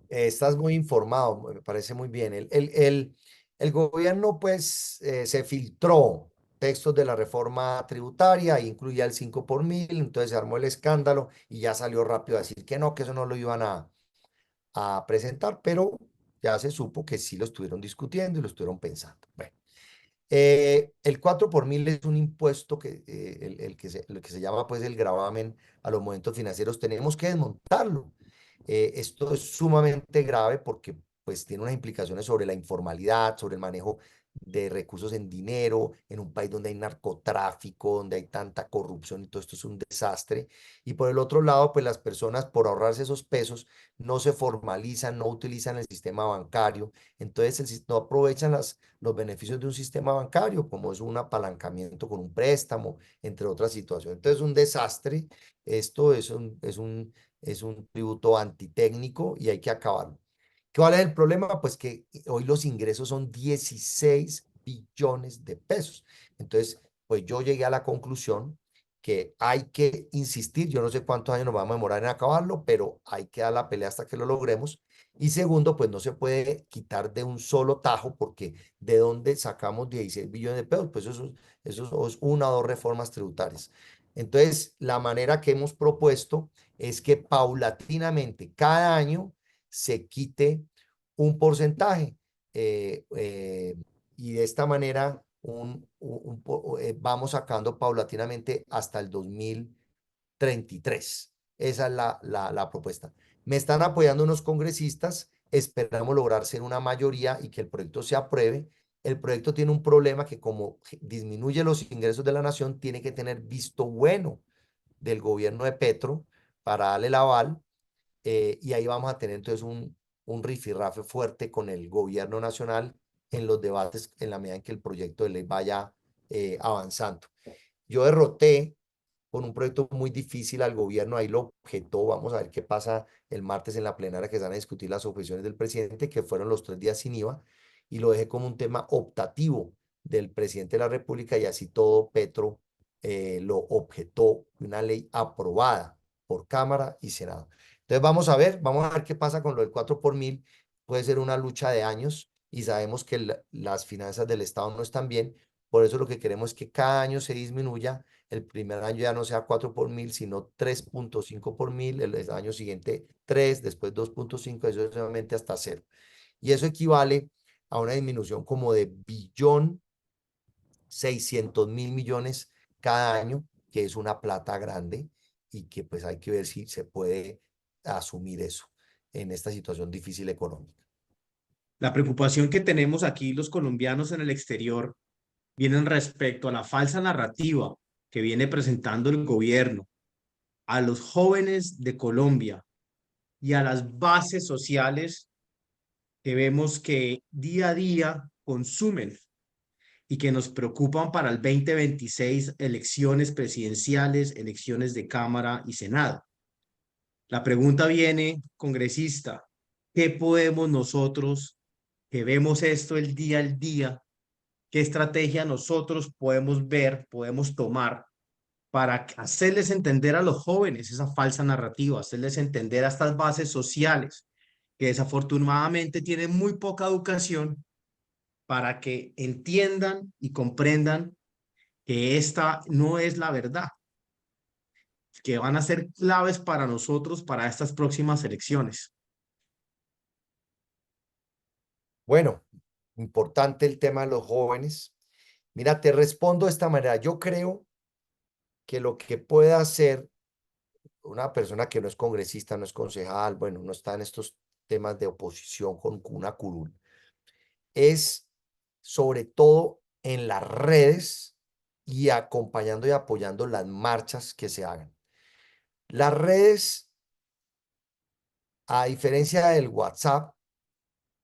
Estás muy informado, me parece muy bien. El gobierno, pues, se filtró textos de la reforma tributaria, incluía el 5 por mil, entonces se armó el escándalo y ya salió rápido a decir que no, que eso no lo iban a presentar, pero ya se supo que sí lo estuvieron discutiendo y lo estuvieron pensando. Bueno, el 4 por mil es un impuesto que, el que se llama pues el gravamen a los movimientos financieros, tenemos que desmontarlo. Esto es sumamente grave porque pues tiene unas implicaciones sobre la informalidad, sobre el manejo de recursos en dinero, en un país donde hay narcotráfico, donde hay tanta corrupción y todo esto es un desastre. Y por el otro lado, pues las personas por ahorrarse esos pesos no se formalizan, no utilizan el sistema bancario, entonces no aprovechan los beneficios de un sistema bancario, como es un apalancamiento con un préstamo, entre otras situaciones. Entonces es un desastre, esto es un tributo antitécnico y hay que acabarlo. ¿Cuál es el problema? Pues que hoy los ingresos son 16 billones de pesos. Entonces, pues yo llegué a la conclusión que hay que insistir, yo no sé cuántos años nos vamos a demorar en acabarlo, pero hay que dar la pelea hasta que lo logremos. Y segundo, pues no se puede quitar de un solo tajo, porque ¿de dónde sacamos 16 billones de pesos? Pues eso es una o dos reformas tributarias. Entonces, la manera que hemos propuesto es que paulatinamente cada año se quite un porcentaje y de esta manera vamos sacando paulatinamente hasta el 2033. Esa es la propuesta. Me están apoyando unos congresistas, esperamos lograr ser una mayoría y que el proyecto se apruebe. El proyecto tiene un problema que como disminuye los ingresos de la nación, tiene que tener visto bueno del gobierno de Petro para darle el aval, y ahí vamos a tener entonces un rifirrafe fuerte con el gobierno nacional en los debates en la medida en que el proyecto de ley vaya avanzando. Yo derroté con un proyecto muy difícil al gobierno, ahí lo objetó, vamos a ver qué pasa el martes en la plenaria que se van a discutir las objeciones del presidente, que fueron los 3 días sin IVA, y lo dejé como un tema optativo del presidente de la República y así todo Petro lo objetó, una ley aprobada por Cámara y Senado. Entonces vamos a ver qué pasa con lo del 4 por mil, puede ser una lucha de años y sabemos que las finanzas del Estado no están bien, por eso lo que queremos es que cada año se disminuya, el primer año ya no sea 4 por mil, sino 3.5 por mil, el año siguiente 3, después 2.5, eso es solamente hasta 0. Y eso equivale a una disminución como de 1.600.000.000.000 cada año, que es una plata grande y que pues hay que ver si se puede asumir eso en esta situación difícil económica. La preocupación que tenemos aquí los colombianos en el exterior viene respecto a la falsa narrativa que viene presentando el gobierno a los jóvenes de Colombia y a las bases sociales que vemos que día a día consumen y que nos preocupan para el 2026, elecciones presidenciales, elecciones de Cámara y Senado. La pregunta viene, congresista, ¿qué podemos nosotros, que vemos esto el día al día, qué estrategia nosotros podemos ver, podemos tomar para hacerles entender a los jóvenes esa falsa narrativa, hacerles entender a estas bases sociales que desafortunadamente tienen muy poca educación para que entiendan y comprendan que esta no es la verdad, que van a ser claves para nosotros para estas próximas elecciones? Bueno, importante el tema de los jóvenes. Mira, te respondo de esta manera. Yo creo que lo que puede hacer una persona que no es congresista, no es concejal, bueno, no está en estos temas de oposición con una curul, es sobre todo en las redes y acompañando y apoyando las marchas que se hagan. Las redes, a diferencia del WhatsApp,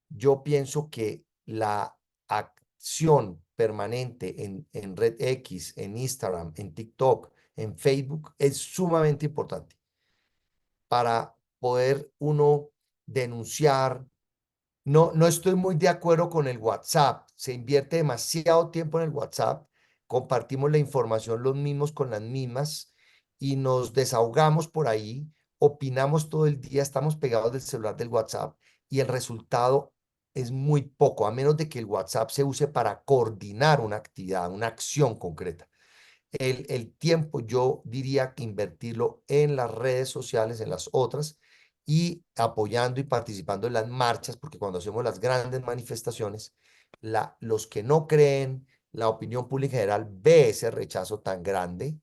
yo pienso que la acción permanente en Red X, en Instagram, en TikTok, en Facebook es sumamente importante para poder uno denunciar. No estoy muy de acuerdo con el WhatsApp. Se invierte demasiado tiempo en el WhatsApp. Compartimos la información los mismos con las mismas y nos desahogamos por ahí. Opinamos todo el día, estamos pegados del celular del WhatsApp y el resultado es muy poco, a menos de que el WhatsApp se use para coordinar una actividad, una acción concreta. El tiempo yo diría que invertirlo en las redes sociales, en las otras, y apoyando y participando en las marchas, porque cuando hacemos las grandes manifestaciones, los que no creen, la opinión pública general ve ese rechazo tan grande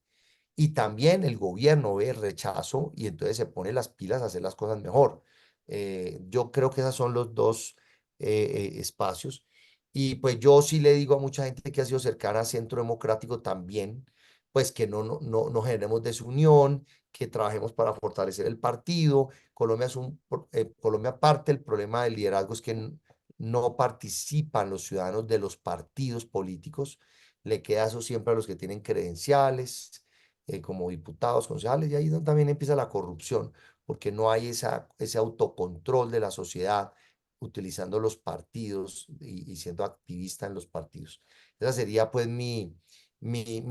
y también el gobierno ve el rechazo y entonces se pone las pilas a hacer las cosas mejor. Yo creo que esos son los dos espacios. Y pues yo sí le digo a mucha gente que ha sido cercana a Centro Democrático también, pues que no generemos desunión, que trabajemos para fortalecer el partido. Colombia parte del problema del liderazgo es que no participan los ciudadanos de los partidos políticos. Le queda eso siempre a los que tienen credenciales, como diputados, concejales, y ahí es donde también empieza la corrupción, porque no hay ese autocontrol de la sociedad utilizando los partidos y siendo activista en los partidos. Esa sería pues mi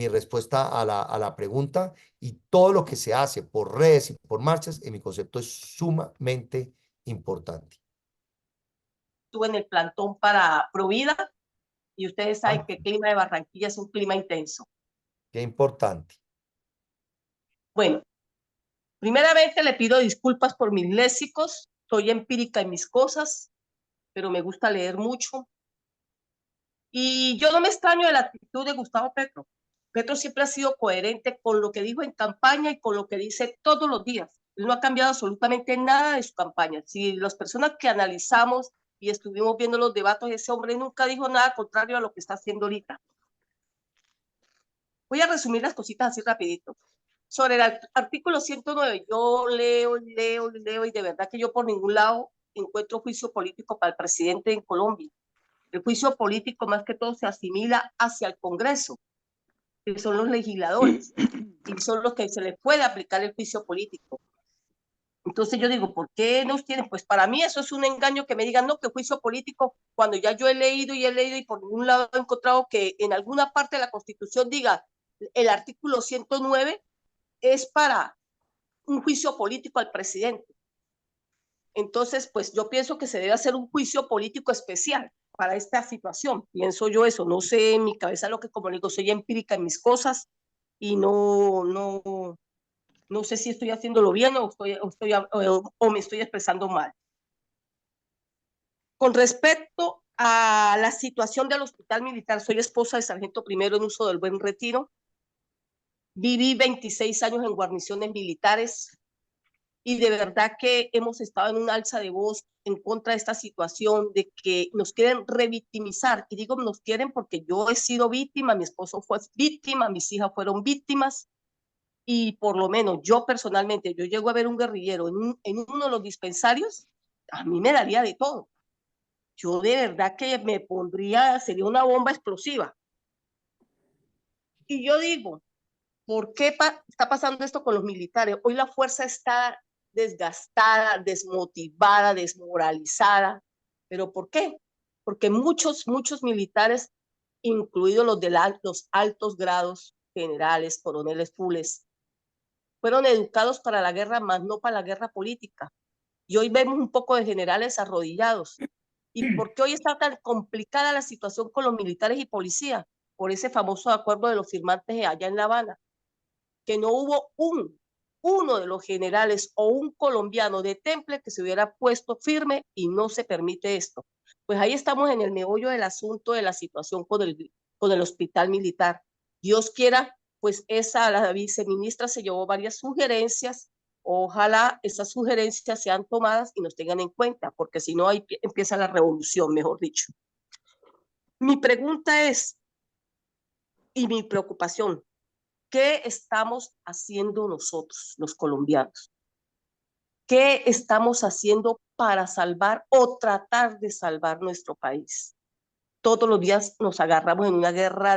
respuesta a la pregunta, y todo lo que se hace por redes y por marchas, en mi concepto, es sumamente importante. Estuve en el plantón para Provida y ustedes saben que el clima de Barranquilla es un clima intenso. Qué importante. Bueno, primeramente le pido disculpas por mis léxicos, soy empírica en mis cosas, pero me gusta leer mucho. Y yo no me extraño de la actitud de Gustavo Petro. Petro siempre ha sido coherente con lo que dijo en campaña y con lo que dice todos los días. Él no ha cambiado absolutamente nada de su campaña. Si las personas que analizamos y estuvimos viendo los debates, ese hombre nunca dijo nada contrario a lo que está haciendo ahorita. Voy a resumir las cositas así rapidito. Sobre el artículo 109, yo leo y de verdad que yo por ningún lado encuentro juicio político para el presidente en Colombia. El juicio político más que todo se asimila hacia el Congreso, que son los legisladores, y son los que se les puede aplicar el juicio político. Entonces yo digo, ¿por qué nos tienen? Pues para mí eso es un engaño que me digan, no, que juicio político, cuando ya yo he leído y por ningún lado he encontrado que en alguna parte de la Constitución diga el artículo 109 es para un juicio político al presidente. Entonces, pues yo pienso que se debe hacer un juicio político especial para esta situación. Pienso yo eso, no sé en mi cabeza lo que, como digo, soy empírica en mis cosas y no sé si estoy haciéndolo bien o me estoy expresando mal. Con respecto a la situación del hospital militar, soy esposa de sargento primero en uso del Buen Retiro. Viví 26 años en guarniciones militares y de verdad que hemos estado en un alza de voz en contra de esta situación de que nos quieren revictimizar. Y digo nos quieren porque yo he sido víctima, mi esposo fue víctima, mis hijas fueron víctimas. Y por lo menos yo personalmente, yo llego a ver un guerrillero en uno de los dispensarios, a mí me daría de todo. Yo de verdad que me pondría, sería una bomba explosiva. Y yo digo, ¿por qué está pasando esto con los militares? Hoy la fuerza está desgastada, desmotivada, desmoralizada. ¿Pero por qué? Porque muchos militares, incluidos los de los altos grados, generales, coroneles, fules, fueron educados para la guerra, más no para la guerra política. Y hoy vemos un poco de generales arrodillados. ¿Y por qué hoy está tan complicada la situación con los militares y policías? Por ese famoso acuerdo de los firmantes allá en La Habana, que no hubo uno de los generales o un colombiano de temple que se hubiera puesto firme y no se permite esto. Pues ahí estamos en el meollo del asunto de la situación con el hospital militar. Dios quiera, pues la viceministra se llevó varias sugerencias. Ojalá esas sugerencias sean tomadas y nos tengan en cuenta, porque si no, ahí empieza la revolución, mejor dicho. Mi pregunta es, y mi preocupación, ¿qué estamos haciendo nosotros, los colombianos? ¿Qué estamos haciendo para salvar o tratar de salvar nuestro país? Todos los días nos agarramos en una guerra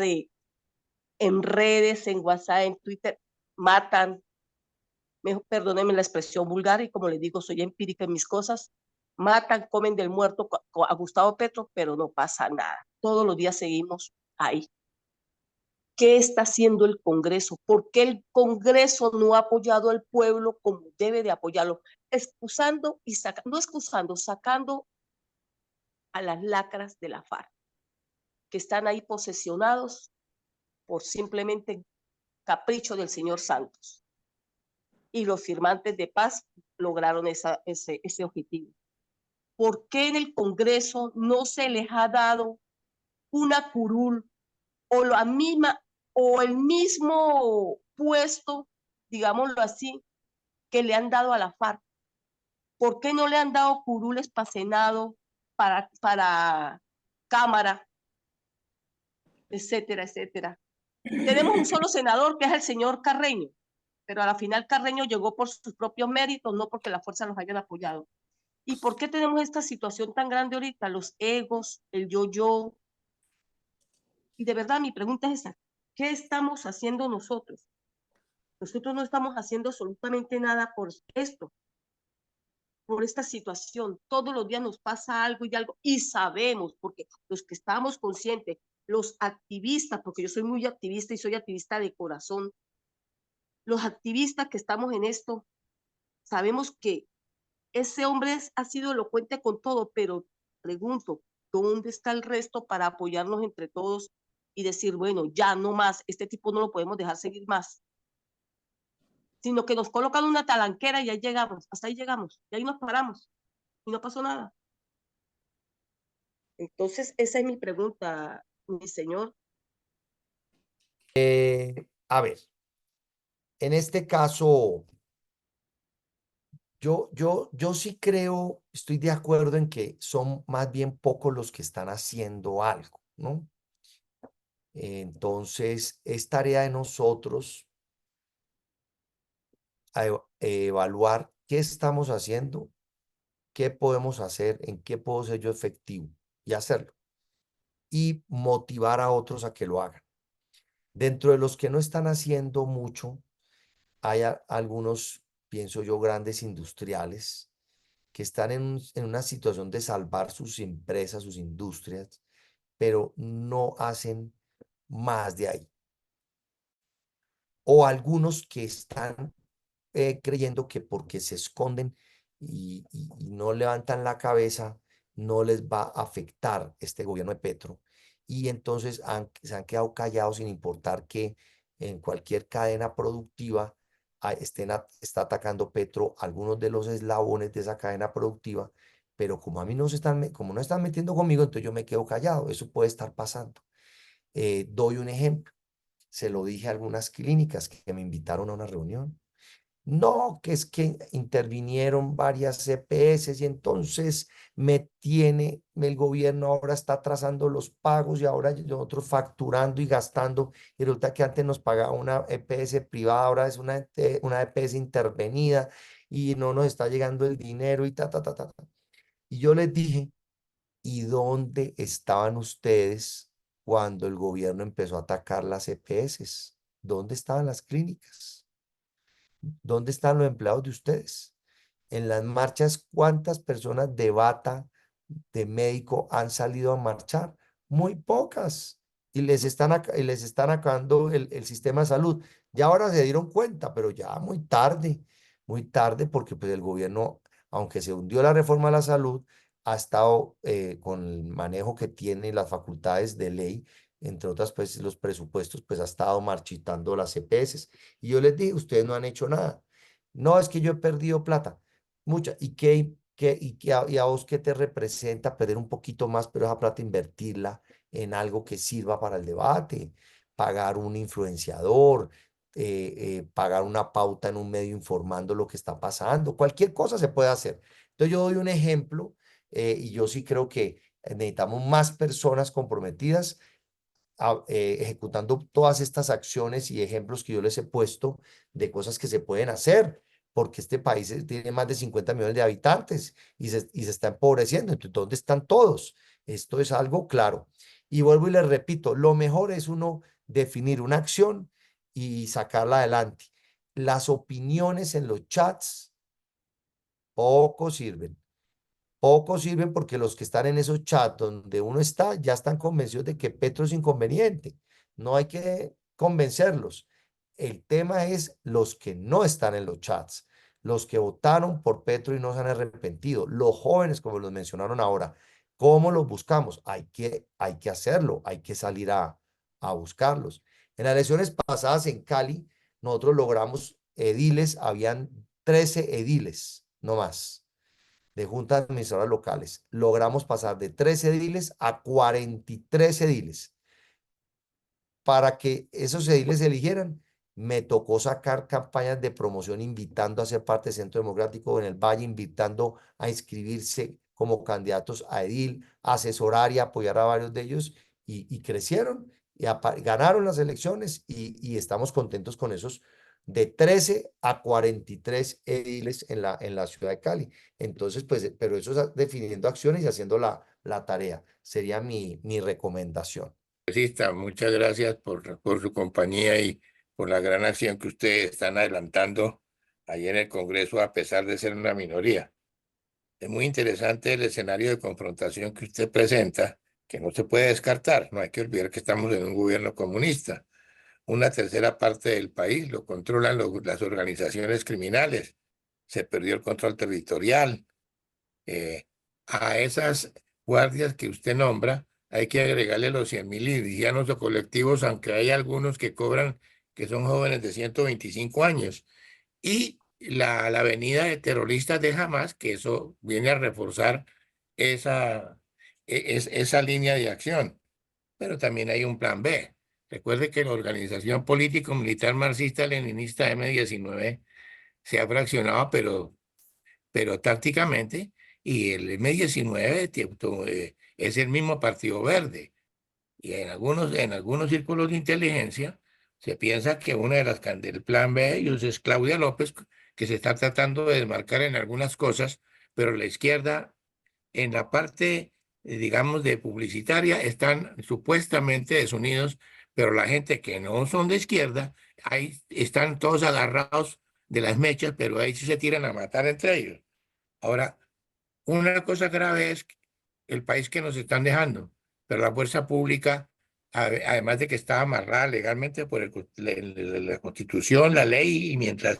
en redes, en WhatsApp, en Twitter, matan, perdónenme la expresión vulgar y como les digo, soy empírica en mis cosas, matan, comen del muerto a Gustavo Petro, pero no pasa nada. Todos los días seguimos ahí. ¿Qué está haciendo el Congreso? ¿Por qué el Congreso no ha apoyado al pueblo como debe de apoyarlo? Excusando y sacando a las lacras de la FARC, que están ahí posesionados por simplemente capricho del señor Santos. Y los firmantes de paz lograron ese objetivo. ¿Por qué en el Congreso no se les ha dado una curul o la misma o el mismo puesto, digámoslo así, que le han dado a la FARC? ¿Por qué no le han dado curules para Senado, para Cámara, etcétera, etcétera? Tenemos un solo senador, que es el señor Carreño, pero a la final Carreño llegó por sus propios méritos, no porque la fuerza los hayan apoyado. ¿Y por qué tenemos esta situación tan grande ahorita? Los egos, el yo-yo. Y de verdad mi pregunta es esa, ¿qué estamos haciendo nosotros? Nosotros no estamos haciendo absolutamente nada por esto, por esta situación. Todos los días nos pasa algo y sabemos, porque los que estamos conscientes, los activistas, porque yo soy muy activista y soy activista de corazón, los activistas que estamos en esto, sabemos que ese hombre ha sido elocuente con todo, pero pregunto, ¿dónde está el resto para apoyarnos entre todos y decir, bueno, ya no más, este tipo no lo podemos dejar seguir más? Sino que nos colocan una talanquera y ahí llegamos, hasta ahí llegamos, y ahí nos paramos, y no pasó nada. Entonces, esa es mi pregunta, mi señor. A ver, en este caso, yo sí creo, estoy de acuerdo en que son más bien pocos los que están haciendo algo, ¿no? Entonces, es tarea de nosotros evaluar qué estamos haciendo, qué podemos hacer, en qué puedo ser yo efectivo y hacerlo. Y motivar a otros a que lo hagan. Dentro de los que no están haciendo mucho, hay algunos, pienso yo, grandes industriales que están en una situación de salvar sus empresas, sus industrias, pero no hacen más de ahí. O algunos que están creyendo que porque se esconden y no levantan la cabeza, no les va a afectar este gobierno de Petro. Y entonces se han quedado callados sin importar que en cualquier cadena productiva está atacando Petro algunos de los eslabones de esa cadena productiva, pero como a mí no como no están metiendo conmigo, entonces yo me quedo callado. Eso puede estar pasando. Doy un ejemplo. Se lo dije a algunas clínicas que me invitaron a una reunión. No, que es que intervinieron varias EPS y entonces el gobierno ahora está atrasando los pagos y ahora nosotros facturando y gastando. Y resulta que antes nos pagaba una EPS privada, ahora es una EPS intervenida y no nos está llegando el dinero y ta, ta, ta, ta, ta. Y yo les dije, ¿y dónde estaban ustedes cuando el gobierno empezó a atacar las EPS? ¿Dónde estaban las clínicas? ¿Dónde están los empleados de ustedes? En las marchas, ¿cuántas personas de bata, de médico, han salido a marchar? Muy pocas. Y les están acabando el sistema de salud. Ya ahora se dieron cuenta, pero ya muy tarde, porque pues el gobierno, aunque se hundió la reforma a la salud, ha estado con el manejo que tiene las facultades de ley, entre otras, pues los presupuestos, pues ha estado marchitando las EPS. Y yo les dije, ustedes no han hecho nada. No, es que yo he perdido plata, mucha. ¿Y a vos qué te representa perder un poquito más, pero esa plata invertirla en algo que sirva para el debate? Pagar un influenciador, pagar una pauta en un medio informando lo que está pasando. Cualquier cosa se puede hacer. Entonces yo doy un ejemplo y yo sí creo que necesitamos más personas comprometidas ejecutando todas estas acciones y ejemplos que yo les he puesto de cosas que se pueden hacer, porque este país tiene más de 50 millones de habitantes y se está empobreciendo. Entonces, ¿dónde están todos? Esto es algo claro. Y vuelvo y les repito, lo mejor es uno definir una acción y sacarla adelante. Las opiniones en los chats poco sirven. Poco sirven porque los que están en esos chats donde uno está ya están convencidos de que Petro es inconveniente. No hay que convencerlos. El tema es los que no están en los chats, los que votaron por Petro y no se han arrepentido, los jóvenes, como los mencionaron ahora. ¿Cómo los buscamos? Hay que hacerlo, hay que salir a buscarlos. En las elecciones pasadas en Cali, nosotros logramos ediles, habían 13 ediles, no más de juntas administradoras locales. Logramos pasar de 13 ediles a 43 ediles. Para que esos ediles se eligieran, me tocó sacar campañas de promoción invitando a ser parte del Centro Democrático en el Valle, invitando a inscribirse como candidatos a edil, asesorar y apoyar a varios de ellos y crecieron y ganaron las elecciones y estamos contentos con esos de 13 a 43 ediles en la ciudad de Cali. Entonces, pues, pero eso es definiendo acciones y haciendo la tarea. Sería mi recomendación. Muchas gracias por su compañía y por la gran acción que ustedes están adelantando ahí en el Congreso, a pesar de ser una minoría. Es muy interesante el escenario de confrontación que usted presenta, que no se puede descartar. No hay que olvidar que estamos en un gobierno comunista. Una tercera parte del país lo controlan las organizaciones criminales. Se perdió el control territorial. A esas guardias que usted nombra, hay que agregarle los 100.000 indígenas o colectivos, aunque hay algunos que cobran, que son jóvenes de 125 años. Y la venida de terroristas de Hamas, que eso viene a reforzar esa línea de acción. pero también hay un plan B. Recuerde que la organización político-militar marxista-leninista M-19 se ha fraccionado, pero tácticamente, y el M-19 es el mismo Partido Verde. Y en algunos círculos de inteligencia se piensa que una de las del plan B de ellos es Claudia López, que se está tratando de desmarcar en algunas cosas, pero la izquierda en la parte, digamos, de publicitaria están supuestamente desunidos, pero la gente que no son de izquierda, ahí están todos agarrados de las mechas, pero ahí sí se tiran a matar entre ellos. Ahora, una cosa grave es el país que nos están dejando, pero la fuerza pública, además de que está amarrada legalmente por la Constitución, la ley, y mientras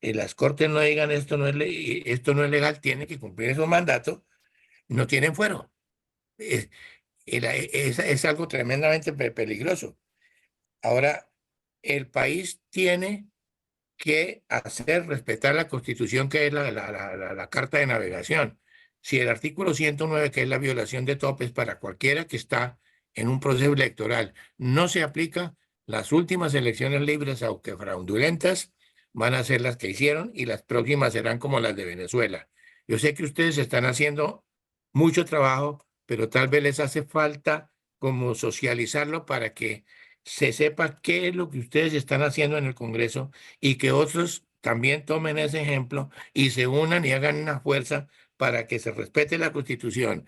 las cortes no digan esto no es esto no es legal, tiene que cumplir esos mandatos, no tienen fuero. Es algo tremendamente peligroso. Ahora, el país tiene que hacer respetar la Constitución, que es la Carta de Navegación. Si el artículo 109, que es la violación de topes para cualquiera que está en un proceso electoral, no se aplica, las últimas elecciones libres, aunque fraudulentas, van a ser las que hicieron y las próximas serán como las de Venezuela. Yo sé que ustedes están haciendo mucho trabajo, pero tal vez les hace falta como socializarlo para que se sepa qué es lo que ustedes están haciendo en el Congreso y que otros también tomen ese ejemplo y se unan y hagan una fuerza para que se respete la Constitución.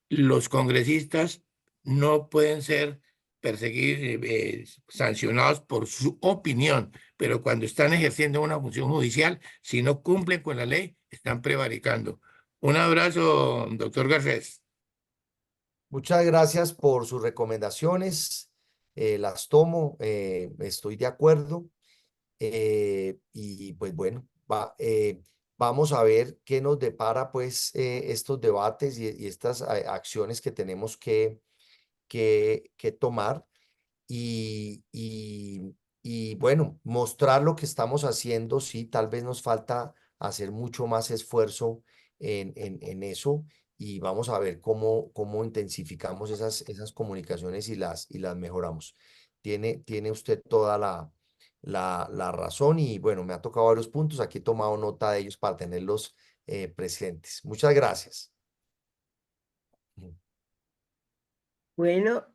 Los congresistas no pueden ser perseguidos, sancionados por su opinión, pero cuando están ejerciendo una función judicial, si no cumplen con la ley, están prevaricando. Un abrazo, doctor Garcés. Muchas gracias por sus recomendaciones. Las tomo, estoy de acuerdo. Y pues bueno, vamos a ver qué nos depara pues estos debates y estas acciones que tenemos que tomar y bueno, mostrar lo que estamos haciendo. Sí, tal vez nos falta hacer mucho más esfuerzo en eso y vamos a ver cómo intensificamos esas comunicaciones y las mejoramos. Tiene usted toda la razón y bueno, me ha tocado varios puntos. Aquí he tomado nota de ellos para tenerlos presentes. Muchas gracias. Bueno,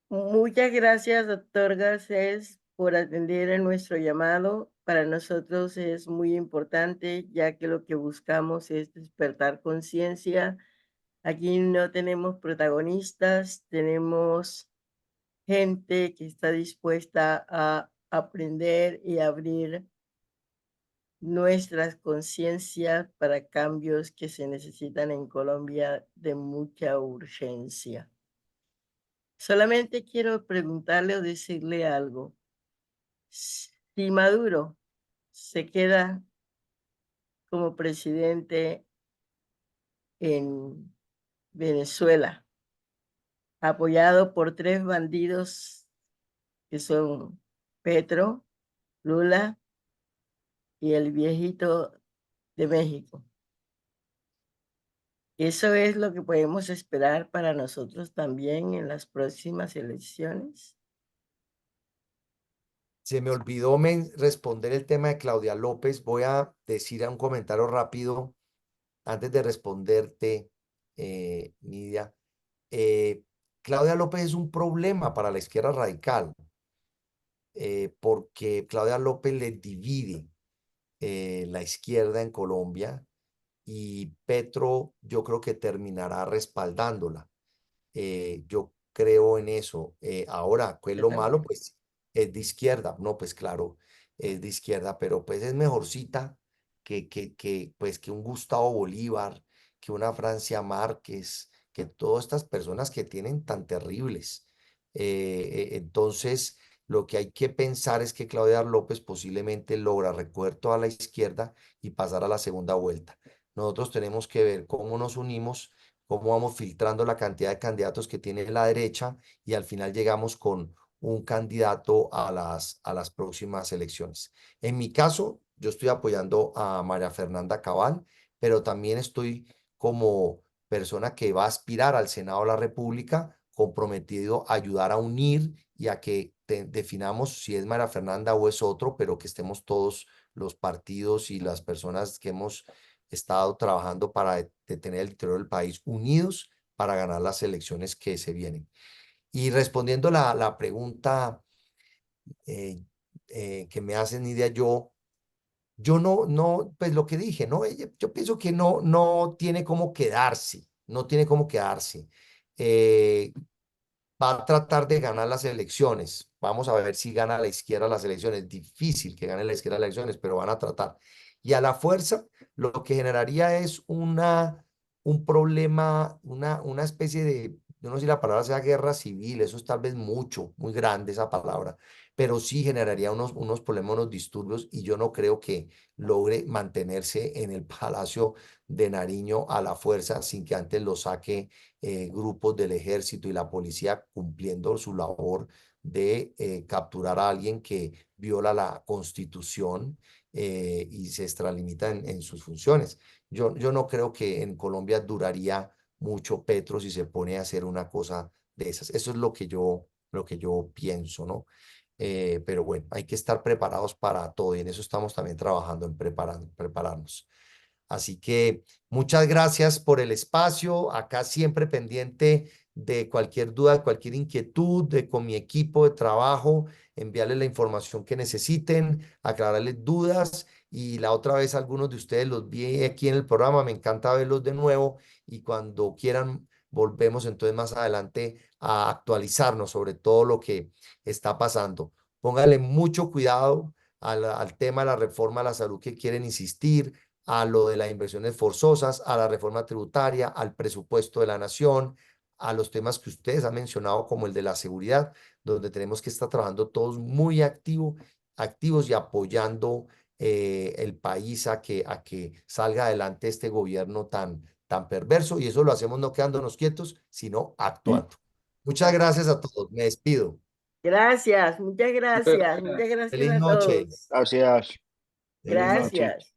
muchas gracias, doctor Garcés, por atender a nuestro llamado. Para nosotros es muy importante, ya que lo que buscamos es despertar conciencia. Aquí no tenemos protagonistas, tenemos gente que está dispuesta a aprender y abrir nuestras conciencias para cambios que se necesitan en Colombia de mucha urgencia. Solamente quiero preguntarle o decirle algo. Si Maduro se queda como presidente en Venezuela, apoyado por 3 bandidos que son Petro, Lula y el viejito de México. ¿Eso es lo que podemos esperar para nosotros también en las próximas elecciones? Se me olvidó responder el tema de Claudia López. Voy a decir un comentario rápido antes de responderte, Nidia. Claudia López es un problema para la izquierda radical, porque Claudia López le divide la izquierda en Colombia y Petro yo creo que terminará respaldándola. Yo creo en eso. Ahora, ¿qué es lo malo? Pues es de izquierda. No, pues claro, es de izquierda, pero pues es mejorcita pues, que un Gustavo Bolívar, que una Francia Márquez, que todas estas personas que tienen tan terribles. Entonces, lo que hay que pensar es que Claudia López posiblemente logra recoger toda la izquierda y pasar a la segunda vuelta. Nosotros tenemos que ver cómo nos unimos, cómo vamos filtrando la cantidad de candidatos que tiene la derecha y al final llegamos con un candidato a las próximas elecciones. En mi caso, yo estoy apoyando a María Fernanda Cabal, pero también estoy como persona que va a aspirar al Senado de la República comprometido a ayudar a unir y a que definamos si es María Fernanda o es otro, pero que estemos todos los partidos y las personas que hemos estado trabajando para detener el deterioro del país unidos para ganar las elecciones que se vienen. Y respondiendo la pregunta que me hace Nidia, yo pues lo que dije, ¿no? Yo pienso que no tiene cómo quedarse, no tiene cómo quedarse. Va a tratar de ganar las elecciones. Vamos a ver si gana la izquierda las elecciones. Difícil que gane la izquierda las elecciones, pero van a tratar. Y a la fuerza, lo que generaría es un problema, una especie de, yo no sé si la palabra sea guerra civil, eso es tal vez muy grande esa palabra, pero sí generaría unos problemas, unos disturbios, y yo no creo que logre mantenerse en el Palacio de Nariño a la fuerza sin que antes lo saque grupos del ejército y la policía cumpliendo su labor de capturar a alguien que viola la Constitución y se extralimita en sus funciones. Yo no creo que en Colombia duraría mucho Petro si se pone a hacer una cosa de esas. Eso es lo que yo pienso, ¿no? Pero bueno, hay que estar preparados para todo y en eso estamos también trabajando en prepararnos. Así que muchas gracias por el espacio. Acá siempre pendiente de cualquier duda, cualquier inquietud, con mi equipo de trabajo, enviarles la información que necesiten, aclararles dudas. Y la otra vez algunos de ustedes los vi aquí en el programa, me encanta verlos de nuevo y cuando quieran volvemos entonces más adelante a actualizarnos sobre todo lo que está pasando. Pónganle mucho cuidado al tema de la reforma a la salud que quieren insistir, a lo de las inversiones forzosas, a la reforma tributaria, al presupuesto de la nación, a los temas que ustedes han mencionado como el de la seguridad, donde tenemos que estar trabajando todos muy activos y apoyando el país a que salga adelante este gobierno tan perverso, y eso lo hacemos no quedándonos quietos, sino actuando. Muchas gracias a todos. Me despido. Gracias, muchas gracias gracias. a Feliz noche. todos. Gracias. Feliz noche. Gracias.